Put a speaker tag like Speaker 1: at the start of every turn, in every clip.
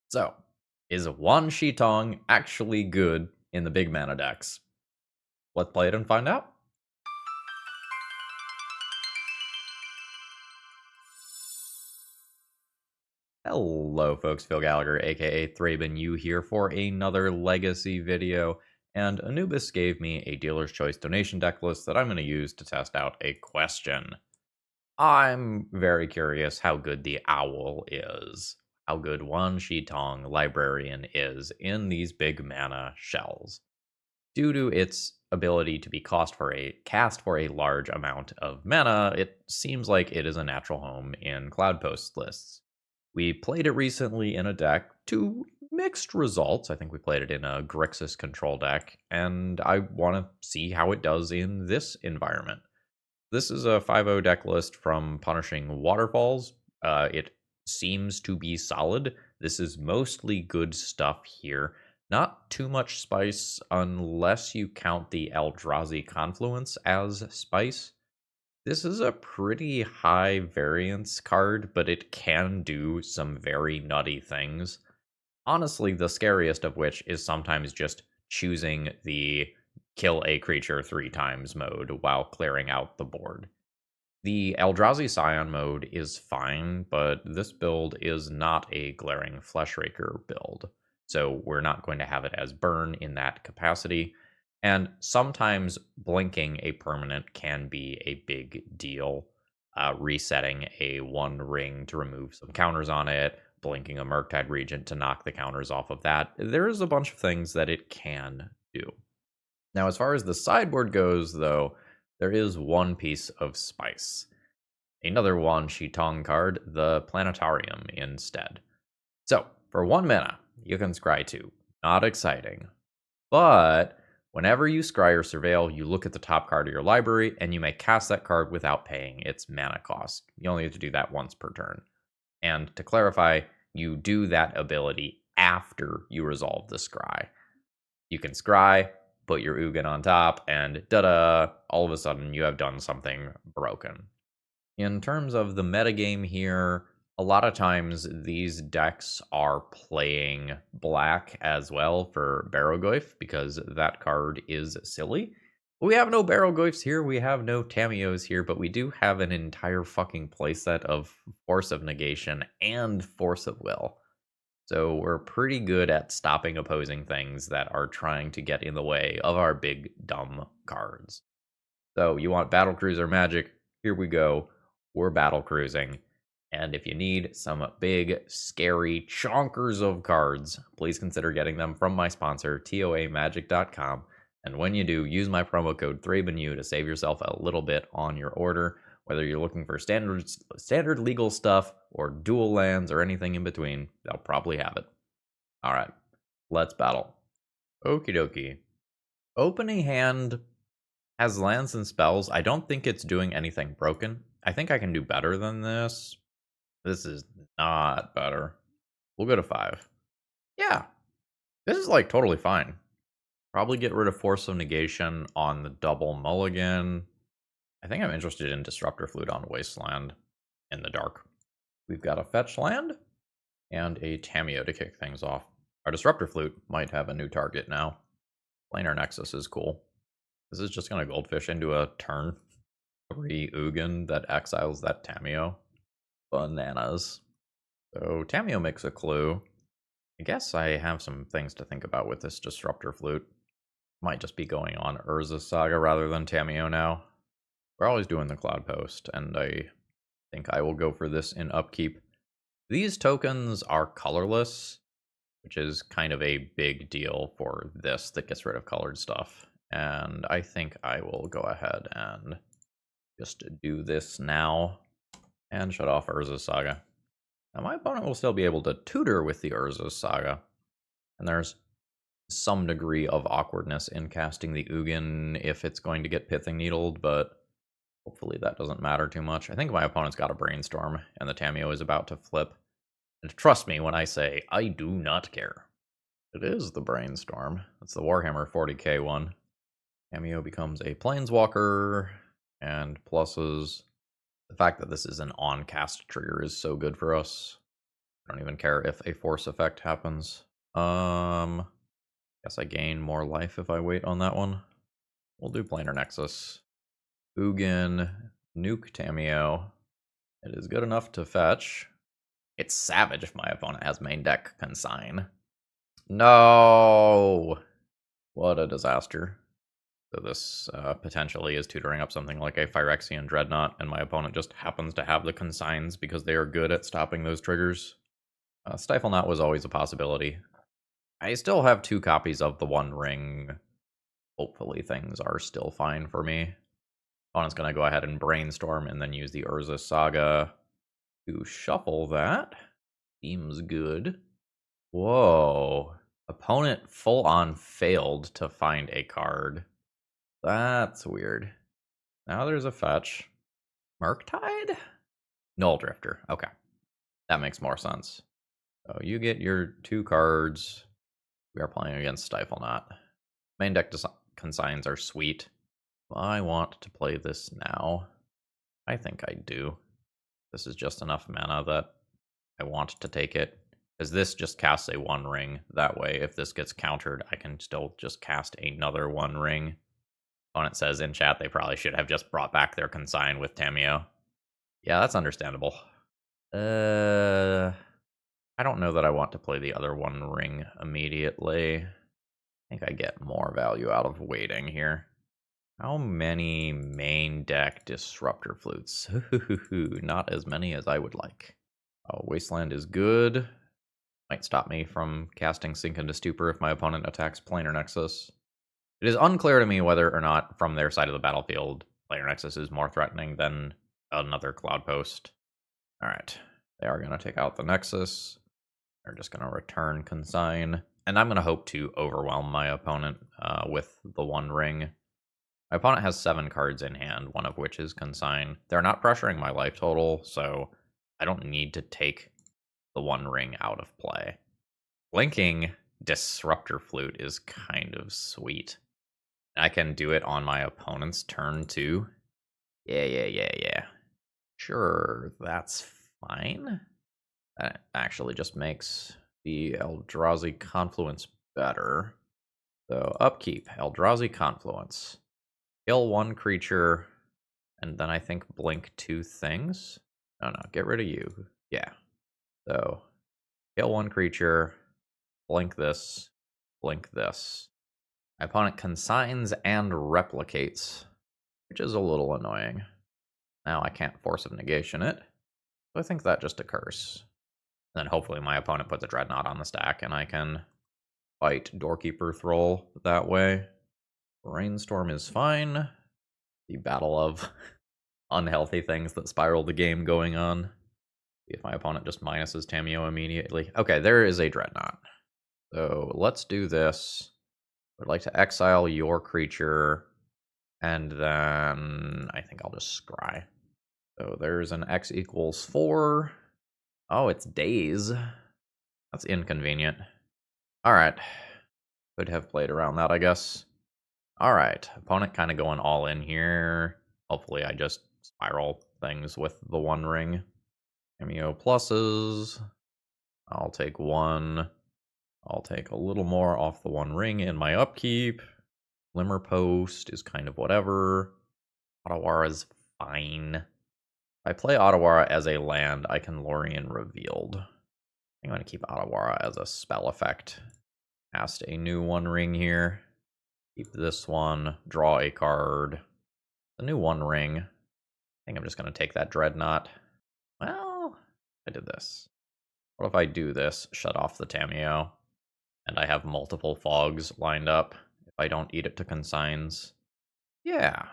Speaker 1: So, is Wan Shi Tong actually good in the big mana decks? Let's play it and find out. Hello folks, Phil Gallagher aka ThrabenU here for another Legacy video, and Anubis gave me a dealer's choice donation deck list that I'm going to use to test out a question. I'm very curious how good the Owl is, how good Wan Shi Tong Librarian is in these big mana shells. Due to its ability to be cast for a large amount of mana, it seems like it is a natural home in Cloudpost lists. We played it recently in a deck to mixed results. I think we played it in a Grixis control deck, and I want to see how it does in this environment. This is a 5-0 deck list from Punishing Waterfalls. It seems to be solid. This is mostly good stuff here. Not too much spice unless you count the Eldrazi Confluence as spice. This is a pretty high variance card, but it can do some very nutty things. Honestly, the scariest of which is sometimes just choosing the kill a creature 3 times mode while clearing out the board. The Eldrazi Scion mode is fine, but this build is not a Glaring Fleshraker build, so we're not going to have it as burn in that capacity. And sometimes blinking a permanent can be a big deal. Resetting a 1 ring to remove some counters on it, blinking a Murktide Regent to knock the counters off of that. There's a bunch of things that it can do. Now, as far as the sideboard goes, though, there is one piece of spice. Another Wan Shi Tong card, the Planetarium, instead. So, for 1 mana, you can scry 2. Not exciting. But whenever you scry or surveil, you look at the top card of your library, and you may cast that card without paying its mana cost. You only have to do that once per turn. And to clarify, you do that ability after you resolve the scry. You can scry, put your Ugin on top, and da-da, all of a sudden you have done something broken. In terms of the metagame here, a lot of times these decks are playing black as well for Barrogoyf because that card is silly. We have no Barrogoyfs here, we have no Tamios here, but we do have an entire fucking playset of Force of Negation and Force of Will. So we're pretty good at stopping opposing things that are trying to get in the way of our big dumb cards. So you want Battle Cruiser magic? Here we go. We're battle cruising. And if you need some big, scary chonkers of cards, please consider getting them from my sponsor, TOAMagic.com. And when you do, use my promo code ThrabenU to save yourself a little bit on your order. Whether you're looking for standard legal stuff or dual lands or anything in between, they'll probably have it. All right, let's battle. Okie dokie. Opening hand has lands and spells. I don't think it's doing anything broken. I think I can do better than this. This is not better. We'll go to 5. Yeah, this is like totally fine. Probably get rid of Force of Negation on the double mulligan. I think I'm interested in Disruptor Flute on Wasteland in the dark. We've got a fetch land and a Tamiyo to kick things off. Our Disruptor Flute might have a new target now. Planar Nexus is cool. This is just going to Goldfish into a turn 3 Ugin that exiles that Tamiyo. Bananas. So Tamiyo makes a clue. I guess I have some things to think about with this Disruptor Flute. Might just be going on Urza Saga rather than Tamiyo now. We're always doing the Cloudpost, and I think I will go for this in upkeep. These tokens are colorless, which is kind of a big deal for this that gets rid of colored stuff. And I think I will go ahead and just do this now and shut off Urza Saga. Now my opponent will still be able to tutor with the Urza Saga, and there's some degree of awkwardness in casting the Ugin if it's going to get Pithing Needled, but hopefully that doesn't matter too much. I think my opponent's got a Brainstorm, and the Tamiyo is about to flip. And trust me when I say, I do not care. It is the Brainstorm. It's the Warhammer 40k one. Tamiyo becomes a Planeswalker, and pluses. The fact that this is an on-cast trigger is so good for us. I don't even care if a force effect happens. Guess I gain more life if I wait on that one. We'll do Planar Nexus. Ugin, nuke Tamiyo. It is good enough to fetch. It's savage if my opponent has main deck Consign. No! What a disaster. So this potentially is tutoring up something like a Phyrexian Dreadnought, and my opponent just happens to have the Consigns because they are good at stopping those triggers. Stifle Knot was always a possibility. I still have 2 copies of the One Ring. Hopefully things are still fine for me. Opponent's going to go ahead and brainstorm and then use the Urza Saga to shuffle that. Seems good. Whoa. Opponent full-on failed to find a card. That's weird. Now there's a fetch. Murktide? Null Drifter. Okay. That makes more sense. So you get your 2 cards. We are playing against Stifle Knot. Main deck consigns are sweet. I want to play this now. I think I do. This is just enough mana that I want to take it. Because this just casts a One Ring. That way, if this gets countered, I can still just cast another One Ring. Opponent says in chat they probably should have just brought back their consign with Tamiyo. Yeah, that's understandable. I don't know that I want to play the other One Ring immediately. I think I get more value out of waiting here. How many main deck Disruptor Flutes? Not as many as I would like. Oh, Wasteland is good. Might stop me from casting Sink into Stupor if my opponent attacks Planar Nexus. It is unclear to me whether or not, from their side of the battlefield, Planar Nexus is more threatening than another Cloudpost. Alright, they are going to take out the Nexus. They're just going to return Consign. And I'm going to hope to overwhelm my opponent with the One Ring. My opponent has 7 cards in hand, one of which is Consign. They're not pressuring my life total, so I don't need to take the One Ring out of play. Blinking Disruptor Flute is kind of sweet. I can do it on my opponent's turn too. Yeah. Sure, that's fine. That actually just makes the Eldrazi Confluence better. So upkeep, Eldrazi Confluence. Kill 1 creature, and then I think blink 2 things. No, get rid of you. Yeah. So, kill 1 creature, blink this, blink this. My opponent consigns and replicates, which is a little annoying. Now I can't Force of Negation it, so I think that just occurs. And then hopefully my opponent puts a Dreadnought on the stack, and I can fight Doorkeeper Thrall that way. Brainstorm is fine. The battle of unhealthy things that spiral the game going on. See if my opponent just minuses Tamiyo immediately. Okay, there is a Dreadnought. So let's do this. I'd like to exile your creature, and then I think I'll just scry. So there's an X equals 4. Oh, it's days. That's inconvenient. Alright. Could have played around that, I guess. Alright, opponent kind of going all in here. Hopefully I just spiral things with the One Ring. Tamiyo pluses. I'll take 1. I'll take a little more off the One Ring in my upkeep. Glimmer Post is kind of whatever. Otawara is fine. If I play Otawara as a land, I can Lorien Revealed. I'm going to keep Otawara as a spell effect. Cast a new One Ring here. Keep this one, draw a card. The new One Ring. I think I'm just going to take that Dreadnought. Well, I did this. What if I do this, shut off the Tamiyo, and I have multiple fogs lined up if I don't eat it to consigns? Yeah,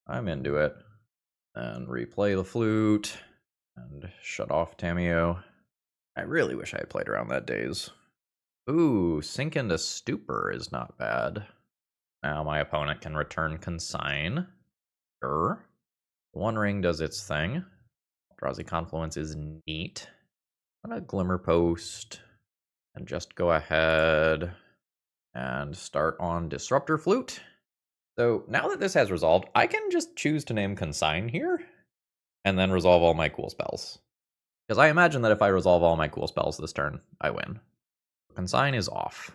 Speaker 1: I'm into it. And replay the flute, and shut off Tamiyo. I really wish I had played around that days. Ooh, Sink into Stupor is not bad. Now my opponent can return Consign. Sure. One Ring does its thing. Eldrazi Confluence is neat. I'm going to Glimmer Post and just go ahead and start on Disruptor Flute. So now that this has resolved, I can just choose to name Consign here and then resolve all my cool spells. Because I imagine that if I resolve all my cool spells this turn, I win. Consign is off.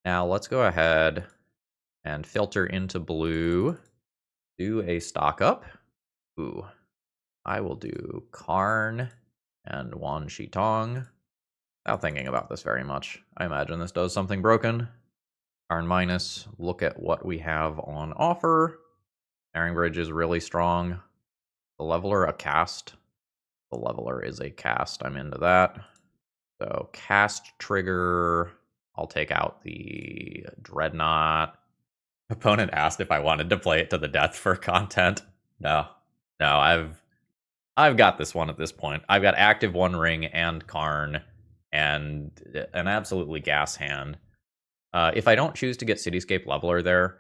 Speaker 1: Now let's go ahead and filter into blue. Do a stock up. Ooh. I will do Karn and Wan Shi Tong. Without thinking about this very much. I imagine this does something broken. Karn minus. Look at what we have on offer. Snaring Bridge is really strong. The Leveler, a cast. The Leveler is a cast. I'm into that. So cast trigger. I'll take out the Dreadnought. Opponent asked if I wanted to play it to the death for content. No, I've got this one at this point. I've got active One Ring and Karn and an absolutely gas hand. If I don't choose to get Cityscape Leveler there,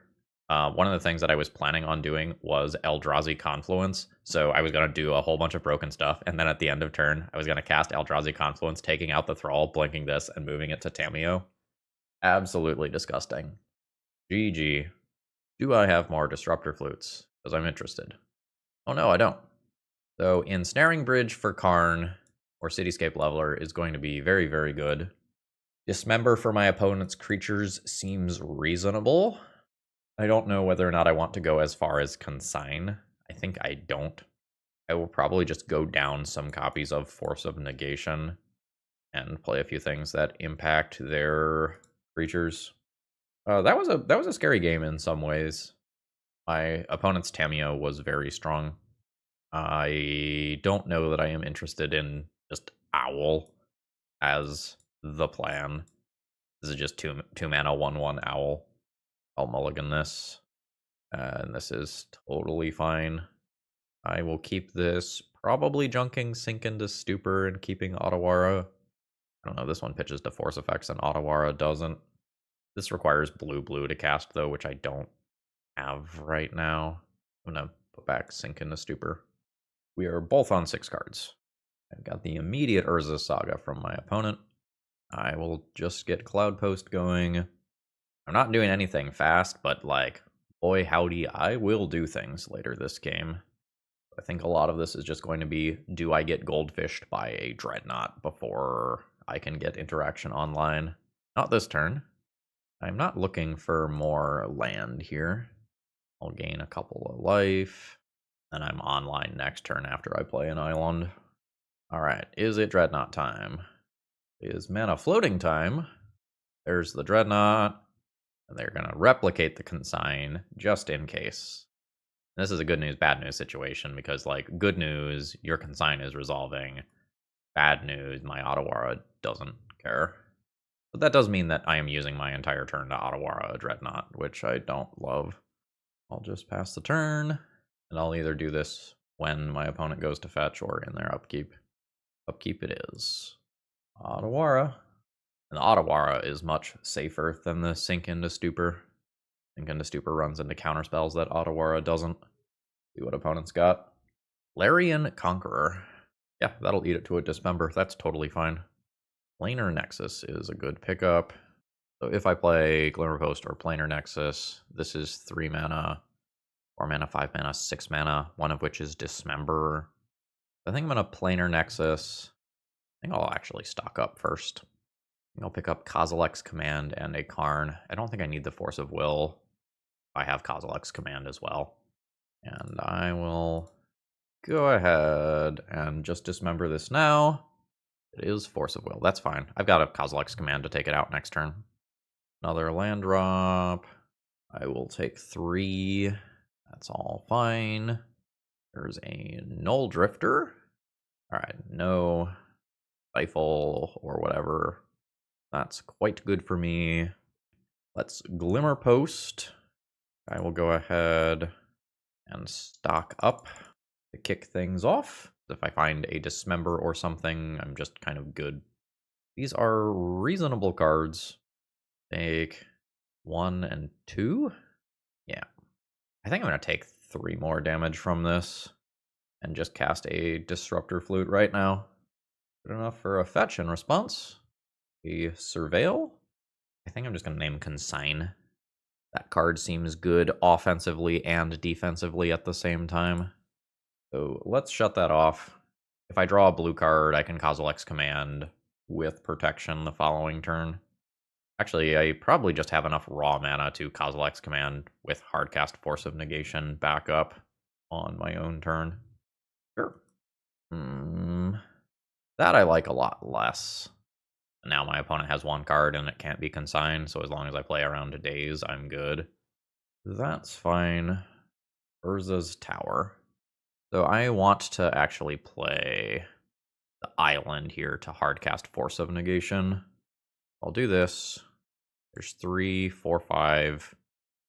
Speaker 1: one of the things that I was planning on doing was Eldrazi Confluence. So I was going to do a whole bunch of broken stuff, and then at the end of turn, I was going to cast Eldrazi Confluence, taking out the Thrall, blinking this, and moving it to Tamiyo. Absolutely disgusting. GG. Do I have more Disruptor Flutes? Because I'm interested. Oh no, I don't. So Ensnaring Bridge for Karn or Cityscape Leveler is going to be very, very good. Dismember for my opponent's creatures seems reasonable. I don't know whether or not I want to go as far as Consign. I think I don't. I will probably just go down some copies of Force of Negation and play a few things that impact their creatures. That was a scary game in some ways. My opponent's Tamiyo was very strong. I don't know that I am interested in just Owl as the plan. This is just two mana 1/1 Owl. I'll mulligan this. And this is totally fine. I will keep this, probably junking Sink into Stupor and keeping Otawara. I don't know, this one pitches to force effects and Otawara doesn't. This requires blue to cast though, which I don't have right now. I'm gonna put back Sink into Stupor. We are both on 6 cards. I've got the immediate Urza Saga from my opponent. I will just get Cloudpost going. I'm not doing anything fast, but like, boy howdy, I will do things later this game. I think a lot of this is just going to be, do I get goldfished by a Dreadnought before I can get interaction online? Not this turn. I'm not looking for more land here. I'll gain a couple of life, and I'm online next turn after I play an island. Alright, is it Dreadnought time? Is mana floating time? There's the Dreadnought, and they're going to replicate the Consign just in case. And this is a good news, bad news situation, because, like, good news, your Consign is resolving. Bad news, my Otawara doesn't care. But that does mean that I am using my entire turn to Otawara a Dreadnought, which I don't love. I'll just pass the turn, and I'll either do this when my opponent goes to fetch or in their upkeep. Upkeep it is. Otawara. And the Otawara is much safer than the Sink into Stupor. Sink into Stupor runs into counterspells that Otawara doesn't. See what opponent's got. Librarian Conqueror. Yeah, that'll eat it to a Dismember. That's totally fine. Planar Nexus is a good pickup. So if I play Glimmerpost or Planar Nexus, this is 3 mana, 4 mana, 5 mana, 6 mana, one of which is Dismember. I think I'm going to Planar Nexus. I think I'll actually stock up first. I'll pick up Kozilek's Command and a Karn. I don't think I need the Force of Will. I have Kozilek's Command as well. And I will go ahead and just dismember this now. It is Force of Will. That's fine. I've got a Kozilek's Command to take it out next turn. Another land drop. I will take 3. That's all fine. There's a Null Drifter. Alright, no Stifle or whatever. That's quite good for me. Let's Glimmerpost. I will go ahead and stock up to kick things off. If I find a Dismember or something, I'm just kind of good. These are reasonable cards. Take 1 and 2. Yeah. I think I'm going to take 3 more damage from this and just cast a Disruptor Flute right now. Good enough for a fetch in response. A Surveil. I think I'm just going to name Consign. That card seems good offensively and defensively at the same time. So let's shut that off. If I draw a blue card, I can Kozilek's Command with protection the following turn. Actually, I probably just have enough raw mana to Kozilek's Command with Hardcast Force of Negation back up on my own turn. Sure. That I like a lot less. Now my opponent has one card and it can't be consigned, so as long as I play around a days, I'm good. That's fine. Urza's Tower. So I want to actually play the island here to Hardcast Force of Negation. I'll do this. There's 3, 4, 5.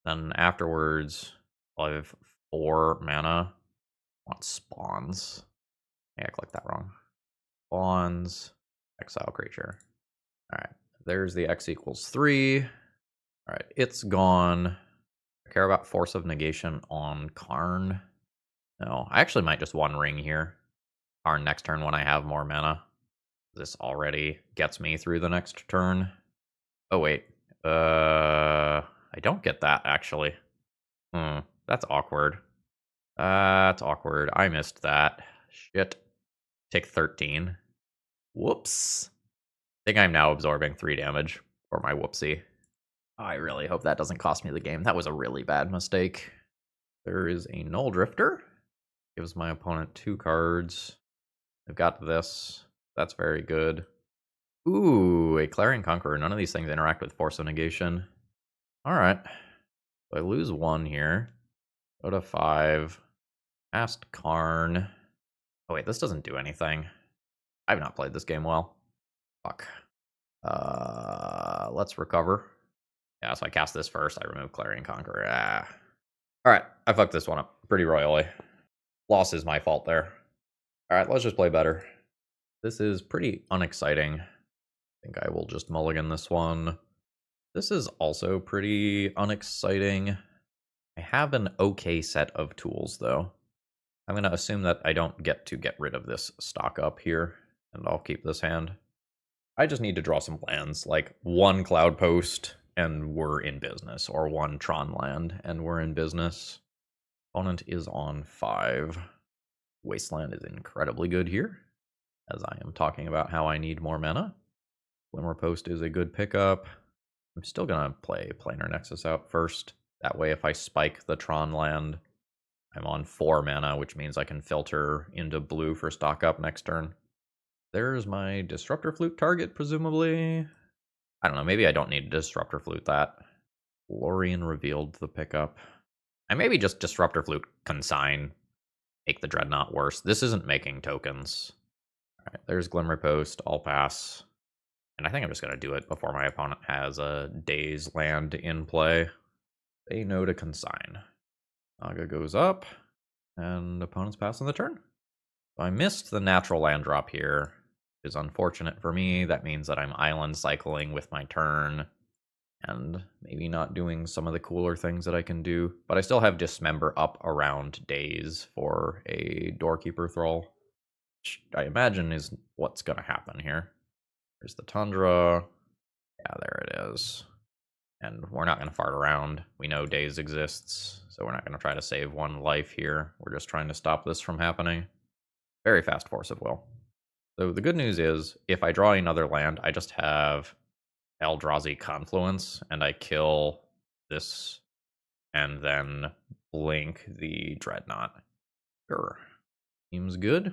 Speaker 1: Then afterwards, I'll have 4 mana. I want spawns. Yeah, I clicked that wrong. Spawns, exile creature. Alright, there's the X equals 3. Alright, it's gone. I care about Force of Negation on Karn. No, I actually might just One Ring here. Karn next turn when I have more mana. This already gets me through the next turn. Oh, wait. I don't get that, actually. That's awkward. That's awkward. I missed that. Shit. Take 13. Whoops. I think I'm now absorbing 3 damage for my whoopsie. I really hope that doesn't cost me the game. That was a really bad mistake. There is a Null Drifter. Gives my opponent 2 cards. I've got this. That's very good. Ooh, a Clarion Conqueror. None of these things interact with Force of Negation. Alright. So I lose 1 here. Go to 5. Cast Karn. Oh wait, this doesn't do anything. I've not played this game well. Fuck. Let's recover. Yeah, so I cast this first. I remove Clarion Conqueror. Alright, I fucked this one up pretty royally. Loss is my fault there. Alright, let's just play better. This is pretty unexciting. I think I will just mulligan this one. This is also pretty unexciting. I have an okay set of tools, though. I'm going to assume that I don't get to get rid of this stock up here, and I'll keep this hand. I just need to draw some lands, like 1 Cloudpost, and we're in business, or 1 Tron land, and we're in business. Opponent is on 5. Wasteland is incredibly good here, as I am talking about how I need more mana. Glimmerpost is a good pickup. I'm still going to play Planar Nexus out first. That way, if I spike the Tron land, I'm on 4 mana, which means I can filter into blue for stock up next turn. There's my Disruptor Flute target, presumably. I don't know, maybe I don't need to Disruptor Flute that. Lorien revealed the pickup. I maybe just Disruptor Flute consign, make the Dreadnought worse. This isn't making tokens. Alright, there's Glimmerpost, I'll pass. And I think I'm just going to do it before my opponent has a Daze land in play. They know to consign. Naga goes up, and opponent's passing the turn. So I missed the natural land drop here. It is unfortunate for me. That means that I'm island cycling with my turn, and maybe not doing some of the cooler things that I can do. But I still have Dismember up around Daze for a Doorkeeper Thrall, which I imagine is what's going to happen here. There's the Tundra. Yeah, there it is. And we're not going to fart around. We know Daze exists, so we're not going to try to save 1 life here. We're just trying to stop this from happening. Very fast Force of Will. So the good news is, if I draw another land, I just have Eldrazi Confluence, and I kill this, and then blink the Dreadnought. Sure. Seems good.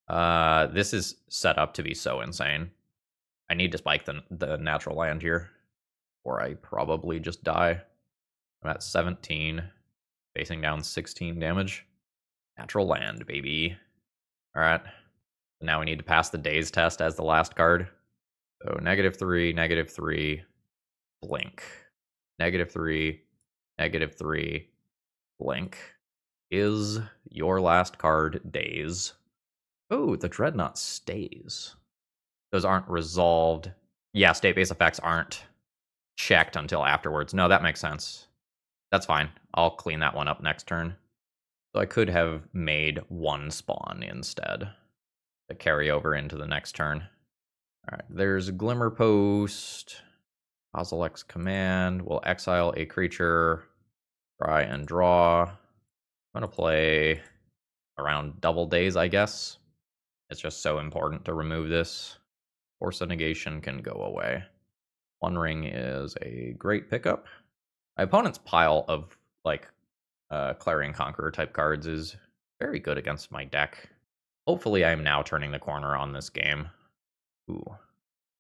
Speaker 1: This is set up to be so insane. I need to spike the natural land here, or I probably just die. I'm at 17, facing down 16 damage. Natural land, baby. Alright. Now we need to pass the Daze test as the last card. So -3, -3, blink. -3, -3, blink. Is your last card Daze? Oh, the Dreadnought stays. Those aren't resolved. Yeah, state-based effects aren't checked until afterwards. No, that makes sense. That's fine. I'll clean that one up next turn. So I could have made 1 spawn instead to carry over into the next turn. All right, there's Glimmerpost. Kozilek's Command. We'll exile a creature. Try and draw. I'm going to play around double Daze, I guess. It's just so important to remove this. Force of Negation can go away. One Ring is a great pickup. My opponent's pile of, like, Clarion Conqueror type cards is very good against my deck. Hopefully I am now turning the corner on this game. Ooh,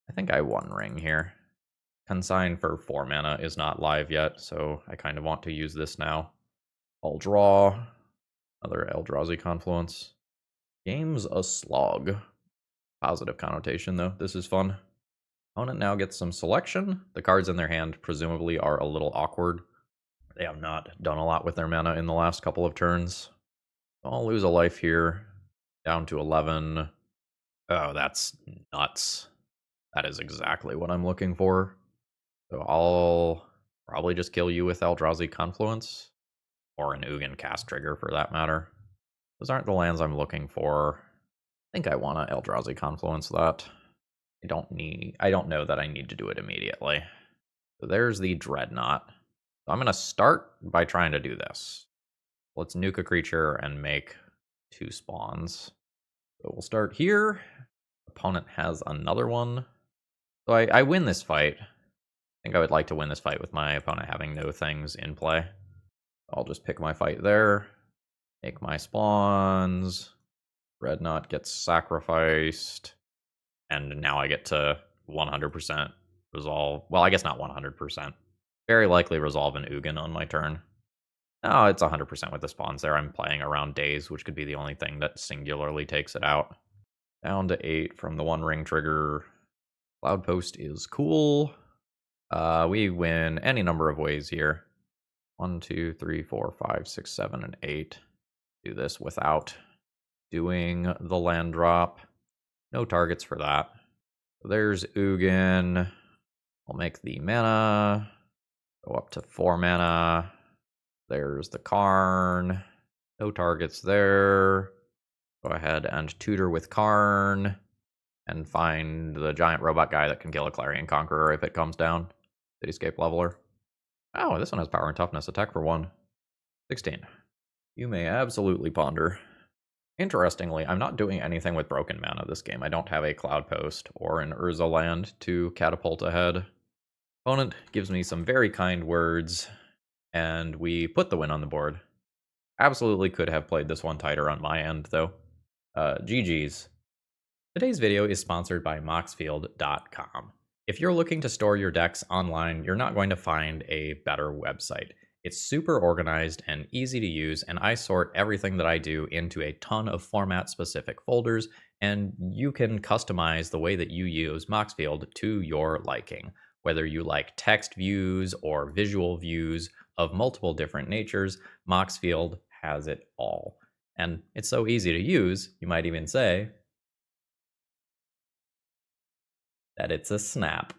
Speaker 1: I think I One Ring here. Consign for 4 mana is not live yet, so I kind of want to use this now. I'll draw another Eldrazi Confluence. Game's a slog. Positive connotation, though. This is fun. Opponent now gets some selection. The cards in their hand presumably are a little awkward. They have not done a lot with their mana in the last couple of turns. I'll lose a life here. Down to 11. Oh, that's nuts. That is exactly what I'm looking for. So I'll probably just kill you with Eldrazi Confluence. Or an Ugin cast trigger, for that matter. Those aren't the lands I'm looking for. I think I want to Eldrazi Confluence that. I don't know that I need to do it immediately. So there's the Dreadnought. So I'm going to start by trying to do this. Let's nuke a creature and make 2 spawns. So we'll start here. Opponent has another one. So I win this fight. I think I would like to win this fight with my opponent having no things in play. I'll just pick my fight there. Make my spawns. Dreadnought gets sacrificed. And now I get to 100% resolve. Well, I guess not 100%. Very likely resolve an Ugin on my turn. No, it's 100% with the spawns there. I'm playing around days, which could be the only thing that singularly takes it out. Down to 8 from the One Ring trigger. Cloudpost is cool. We win any number of ways here. 1, 2, 3, 4, 5, 6, 7, and 8. Do this without doing the land drop. No targets for that. There's Ugin. I'll make the mana. Go up to 4 mana. There's the Karn. No targets there. Go ahead and tutor with Karn. And find the giant robot guy that can kill a Clarion Conqueror if it comes down. Cityscape Leveler. Oh, this one has power and toughness. Attack for 1. 16. You may absolutely ponder. Interestingly, I'm not doing anything with broken mana this game. I don't have a Cloudpost or an Urza land to catapult ahead. Opponent gives me some very kind words, and we put the win on the board. Absolutely could have played this one tighter on my end, though. GG's. Today's video is sponsored by Moxfield.com. If you're looking to store your decks online, you're not going to find a better website. It's super organized and easy to use, and I sort everything that I do into a ton of format-specific folders, and you can customize the way that you use Moxfield to your liking. Whether you like text views or visual views of multiple different natures, Moxfield has it all. And it's so easy to use, you might even say that it's a snap.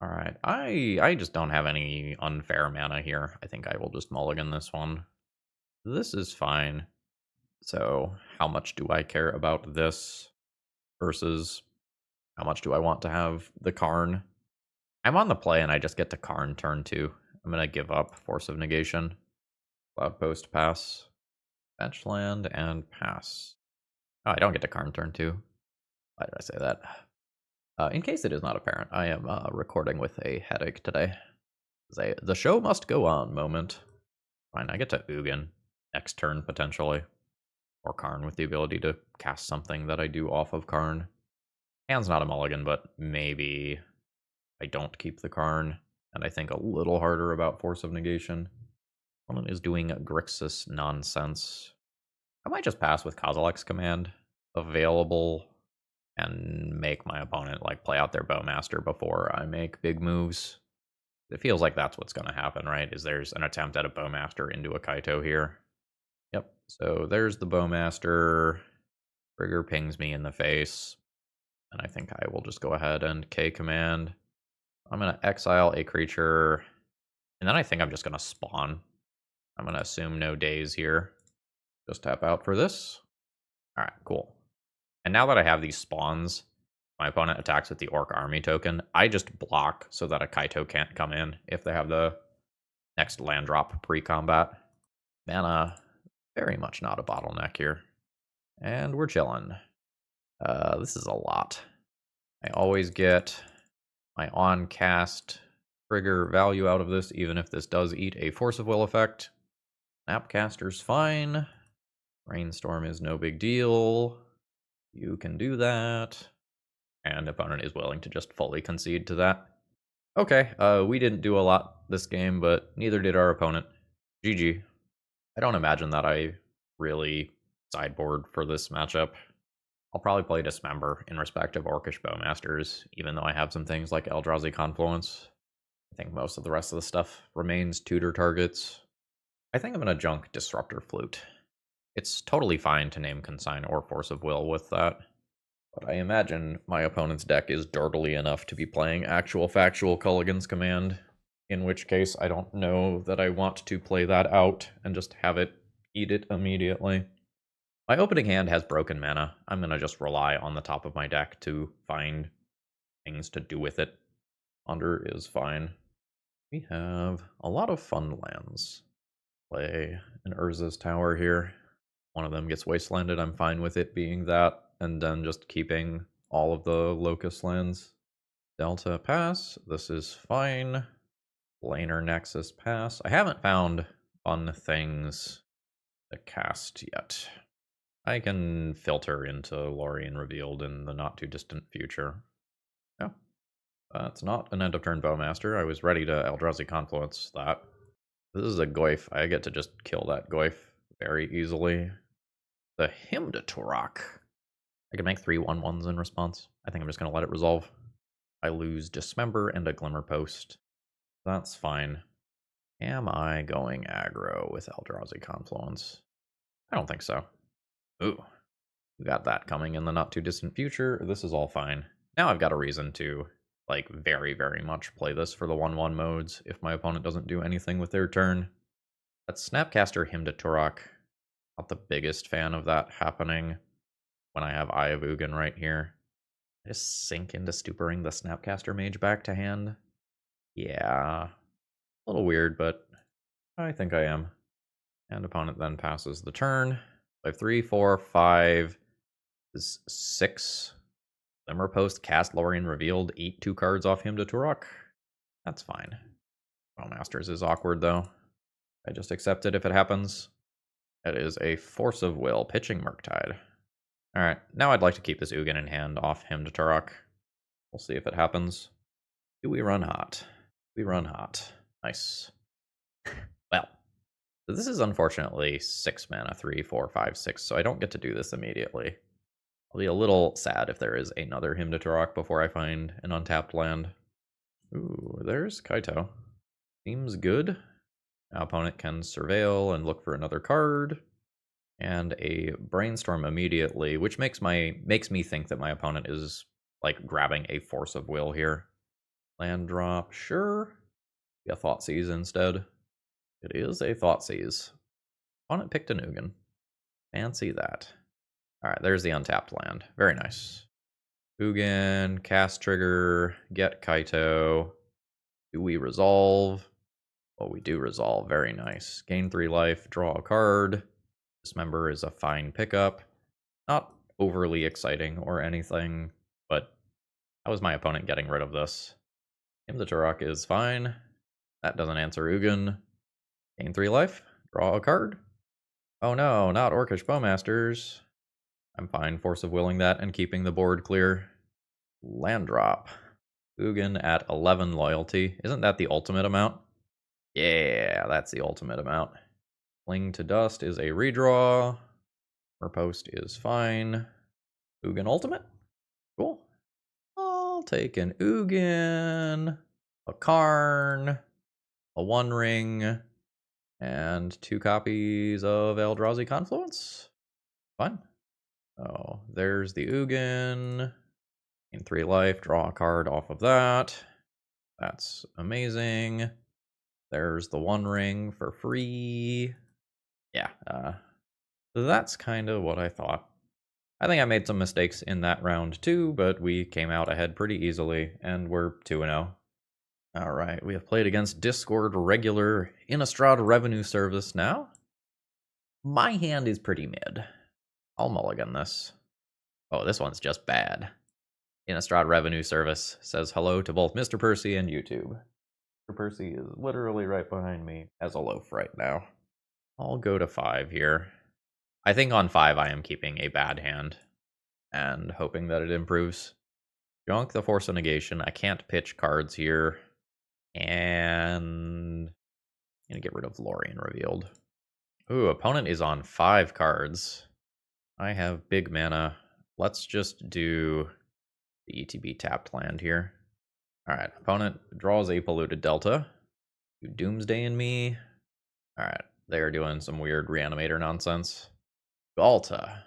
Speaker 1: All right, I just don't have any unfair mana here. I think I will just mulligan this one. This is fine. So how much do I care about this versus how much do I want to have the Karn? I'm on the play and I just get to Karn turn 2. I'm going to give up Force of Negation. Cloudpost pass. Fetch land and pass. Oh, I don't get to Karn turn 2. Why did I say that? In case it is not apparent, I am recording with a headache today. The show must go on moment. Fine, I get to Ugin next turn, potentially. Or Karn with the ability to cast something that I do off of Karn. Hand's not a mulligan, but maybe I don't keep the Karn. And I think a little harder about Force of Negation. Opponent is doing Grixis nonsense. I might just pass with Kozilek's Command available and make my opponent like play out their Bowmaster before I make big moves. It feels like that's what's going to happen, right? Is there's an attempt at a Bowmaster into a Kaito here. Yep, so there's the Bowmaster. Trigger pings me in the face. And I think I will just go ahead and K command. I'm going to exile a creature. And then I think I'm just going to spawn. I'm going to assume no days here. Just tap out for this. All right, cool. And now that I have these spawns, my opponent attacks with the Orc Army token. I just block so that a Kaito can't come in if they have the next land drop pre-combat. Mana, very much not a bottleneck here. And we're chilling. This is a lot. I always get my on-cast trigger value out of this, even if this does eat a Force of Will effect. Snapcaster's fine. Rainstorm is no big deal. You can do that. And opponent is willing to just fully concede to that. Okay, we didn't do a lot this game, but neither did our opponent. GG. I don't imagine that I really sideboard for this matchup. I'll probably play Dismember in respect of Orcish Bowmasters, even though I have some things like Eldrazi Confluence. I think most of the rest of the stuff remains tutor targets. I think I'm going to junk Disruptor Flute. It's totally fine to name Consign or Force of Will with that. But I imagine my opponent's deck is dirtily enough to be playing actual factual Culligan's Command, in which case I don't know that I want to play that out and just have it eat it immediately. My opening hand has broken mana. I'm going to just rely on the top of my deck to find things to do with it. Under is fine. We have a lot of fun lands. Play an Urza's Tower here. One of them gets wastelanded. I'm fine with it being that, and then just keeping all of the Locust lands. Delta pass. This is fine. Planar Nexus pass. I haven't found fun things to cast yet. I can filter into Lorien Revealed in the not-too-distant future. Yeah. That's not an end-of-turn Bowmaster. I was ready to Eldrazi Confluence that. This is a Goyf. I get to just kill that Goyf very easily. The Hymn to Turok. I can make 3 1/1s in response. I think I'm just going to let it resolve. I lose Dismember and a Glimmer Post. That's fine. Am I going aggro with Eldrazi Confluence? I don't think so. Ooh. We got that coming in the not-too-distant future. This is all fine. Now I've got a reason to, like, very, very much play this for the 1/1 modes if my opponent doesn't do anything with their turn. That's Snapcaster Hymn to Turok. Not the biggest fan of that happening when I have Eye of Ugin right here. I just sink into Stuporing the Snapcaster Mage back to hand. Yeah. A little weird, but I think I am. And opponent then passes the turn. I have 3, 4, 5... is 6. Glimmer Post, cast Lorien Revealed, eat 2 cards off Hymn to Turok. That's fine. Bowmasters is awkward, though. I just accept it if it happens. It is a Force of Will, pitching Murktide. Alright, now I'd like to keep this Ugin in hand off Hymn to Turok. We'll see if it happens. Do we run hot? We run hot. Nice. Well, this is unfortunately 6 mana, 3, 4, 5, 6, so I don't get to do this immediately. I'll be a little sad if there is another Hymn to Turok before I find an untapped land. Ooh, there's Kaito. Seems good. Now opponent can surveil and look for another card. And a Brainstorm immediately, which makes me think that my opponent is, like, grabbing a Force of Will here. Land drop, sure. Be a Thoughtseize instead. It is a Thoughtseize. Opponent picked an Ugin. Fancy that. Alright, there's the untapped land. Very nice. Ugin, cast trigger, get Kaito. Do we resolve? Well, we do resolve. Very nice. Gain 3 life, draw a card. Dismember is a fine pickup. Not overly exciting or anything, but how is my opponent getting rid of this? Hymn to Turok is fine. That doesn't answer Ugin. Gain 3 life, draw a card. Oh no, not Orcish Bowmasters. I'm fine Force of Willing that and keeping the board clear. Land drop. Ugin at 11 loyalty. Isn't that the ultimate amount? Yeah, that's the ultimate amount. Fling to Dust is a redraw. Post is fine. Ugin ultimate? Cool. I'll take an Ugin, a Karn, a One Ring, and 2 copies of Eldrazi Confluence. Fine. Oh, there's the Ugin. Gain 3 life, draw a card off of that. That's amazing. There's the One Ring for free. Yeah, that's kind of what I thought. I think I made some mistakes in that round too, but we came out ahead pretty easily, and we're 2-0. Alright, we have played against Discord regular Innistrad Revenue Service now. My hand is pretty mid. I'll mulligan this. Oh, this one's just bad. Innistrad Revenue Service says hello to both Mr. Percy and YouTube. Mr. Percy is literally right behind me as a loaf right now. I'll go to 5 here. I think on 5 I am keeping a bad hand and hoping that it improves. Junk the Force of Negation. I can't pitch cards here. And I'm going to get rid of Lorien Revealed. Ooh, opponent is on 5 cards. I have big mana. Let's just do the ETB tapped land here. Alright, opponent draws a Polluted Delta. You Doomsday in me. Alright, they're doing some weird Reanimator nonsense. Galta.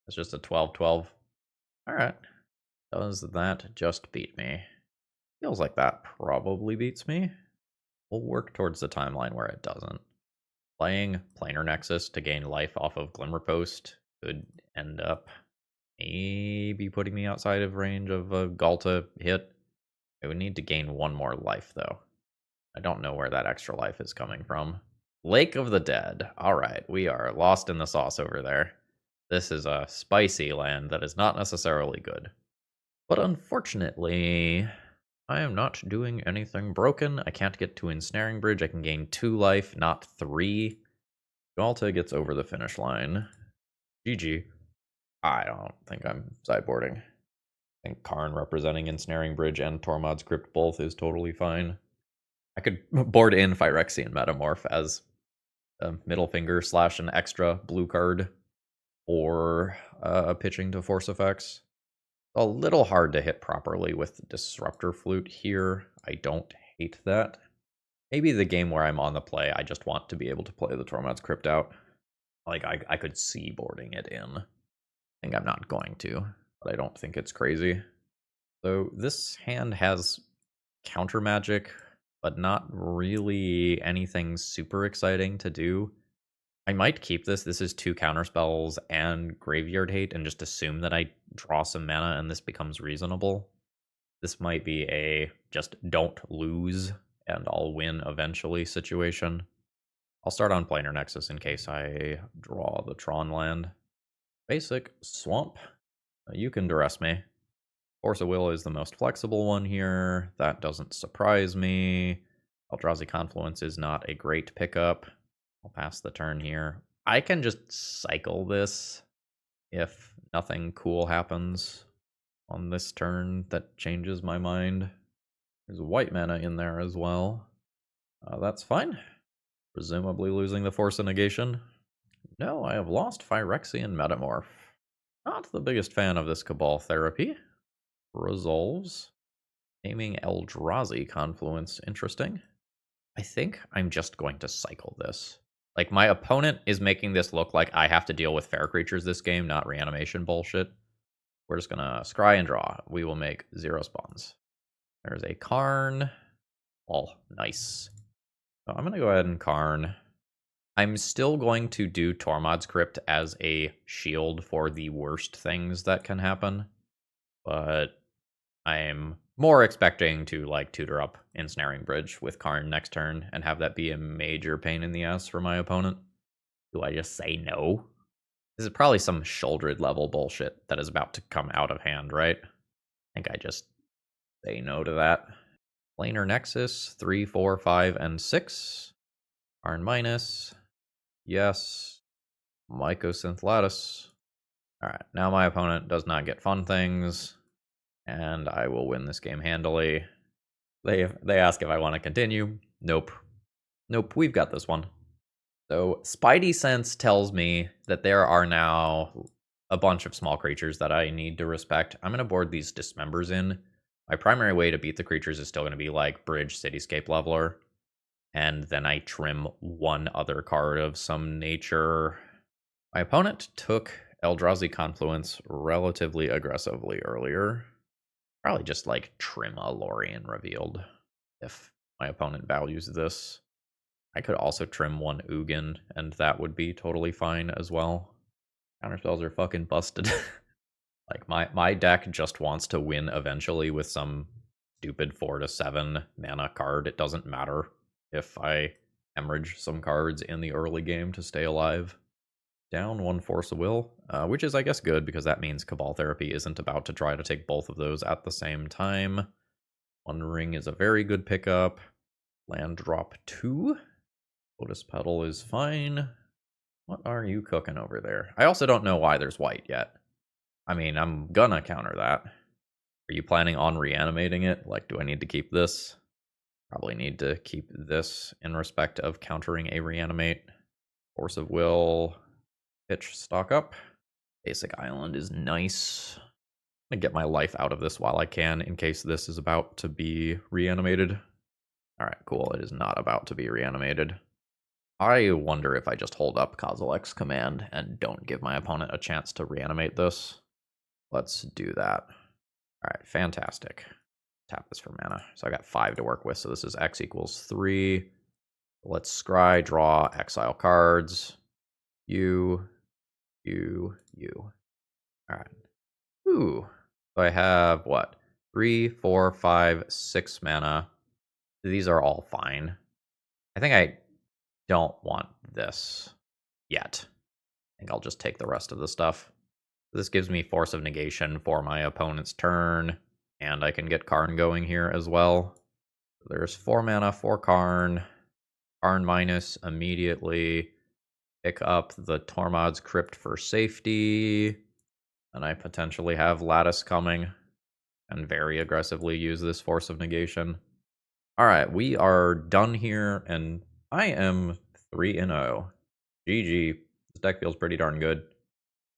Speaker 1: It's just a 12-12. Alright. Does that just beat me? Feels like that probably beats me. We'll work towards the timeline where it doesn't. Playing Planar Nexus to gain life off of Glimmerpost could end up maybe putting me outside of range of a Galta hit. I would need to gain 1 more life, though. I don't know where that extra life is coming from. Lake of the Dead. Alright, we are lost in the sauce over there. This is a spicy land that is not necessarily good. But unfortunately, I am not doing anything broken. I can't get to Ensnaring Bridge. I can gain 2 life, not 3. Galta gets over the finish line. GG. I don't think I'm sideboarding. I think Karn representing Ensnaring Bridge and Tormod's Crypt both is totally fine. I could board in Phyrexian Metamorph as a middle finger / an extra blue card, or pitching to force effects. A little hard to hit properly with Disruptor Flute here. I don't hate that. Maybe the game where I'm on the play, I just want to be able to play the Tormod's Crypt out. Like, I could see boarding it in. I think I'm not going to, but I don't think it's crazy. So this hand has counter magic, but not really anything super exciting to do. I might keep this. This is 2 counterspells and Graveyard Hate, and just assume that I draw some mana and this becomes reasonable. This might be a just don't lose and I'll win eventually situation. I'll start on Planar Nexus in case I draw the Tron land. Basic Swamp. You can duress me. Force of Will is the most flexible one here. That doesn't surprise me. Eldrazi Confluence is not a great pickup. I'll pass the turn here. I can just cycle this if nothing cool happens on this turn that changes my mind. There's white mana in there as well. That's fine. Presumably losing the Force of Negation. No, I have lost Phyrexian Metamorph. Not the biggest fan of this Cabal therapy. Resolves. Naming Eldrazi Confluence. Interesting. I think I'm just going to cycle this. Like, my opponent is making this look like I have to deal with fair creatures this game, not reanimation bullshit. We're just gonna scry and draw. We will make 0 spawns. There's a Karn. Oh, nice. So I'm gonna go ahead and Karn. I'm still going to do Tormod's Crypt as a shield for the worst things that can happen, but I'm more expecting to, like, tutor up Ensnaring Bridge with Karn next turn and have that be a major pain in the ass for my opponent. Do I just say no? This is probably some Shouldered level bullshit that is about to come out of hand, right? I think I just say no to that. Planar Nexus, 3, 4, 5, and 6. Karn minus. Yes. Mycosynth Lattice. Alright, now my opponent does not get fun things, and I will win this game handily. They ask if I want to continue. Nope. Nope, we've got this one. So Spidey Sense tells me that there are now a bunch of small creatures that I need to respect. I'm going to board these Dismembers in. My primary way to beat the creatures is still going to be like Bridge Cityscape Leveler. And then I trim 1 other card of some nature. My opponent took Eldrazi Confluence relatively aggressively earlier. Probably just like trim a Lorien Revealed if my opponent values this. I could also trim 1 Ugin, and that would be totally fine as well. Counterspells are fucking busted. Like, my deck just wants to win eventually with some stupid 4 to 7 mana card. It doesn't matter if I hemorrhage some cards in the early game to stay alive. Down 1 Force of Will, which is, I guess, good because that means Cabal Therapy isn't about to try to take both of those at the same time. One Ring is a very good pickup. Land drop 2. Lotus Petal is fine. What are you cooking over there? I also don't know why there's white yet. I mean, I'm gonna counter that. Are you planning on reanimating it? Like, do I need to keep this? Probably need to keep this in respect of countering a reanimate. Force of Will. Pitch, stock up. Basic Island is nice. I'm gonna get my life out of this while I can in case this is about to be reanimated. Alright, cool. It is not about to be reanimated. I wonder if I just hold up Kozilek's command and don't give my opponent a chance to reanimate this. Let's do that. Alright, fantastic. Tap this for mana. So I got 5 to work with, so this is X equals 3. Let's scry, draw, exile cards. You. Alright. Ooh. So I have, what? 3, 4, 5, 6 mana. These are all fine. I think I don't want this yet. I think I'll just take the rest of the stuff. This gives me Force of Negation for my opponent's turn, and I can get Karn going here as well. There's 4 mana for Karn. Karn minus immediately. Pick up the Tormod's Crypt for safety. And I potentially have Lattice coming. And very aggressively use this Force of Negation. Alright, we are done here, and I am 3-0. GG. This deck feels pretty darn good.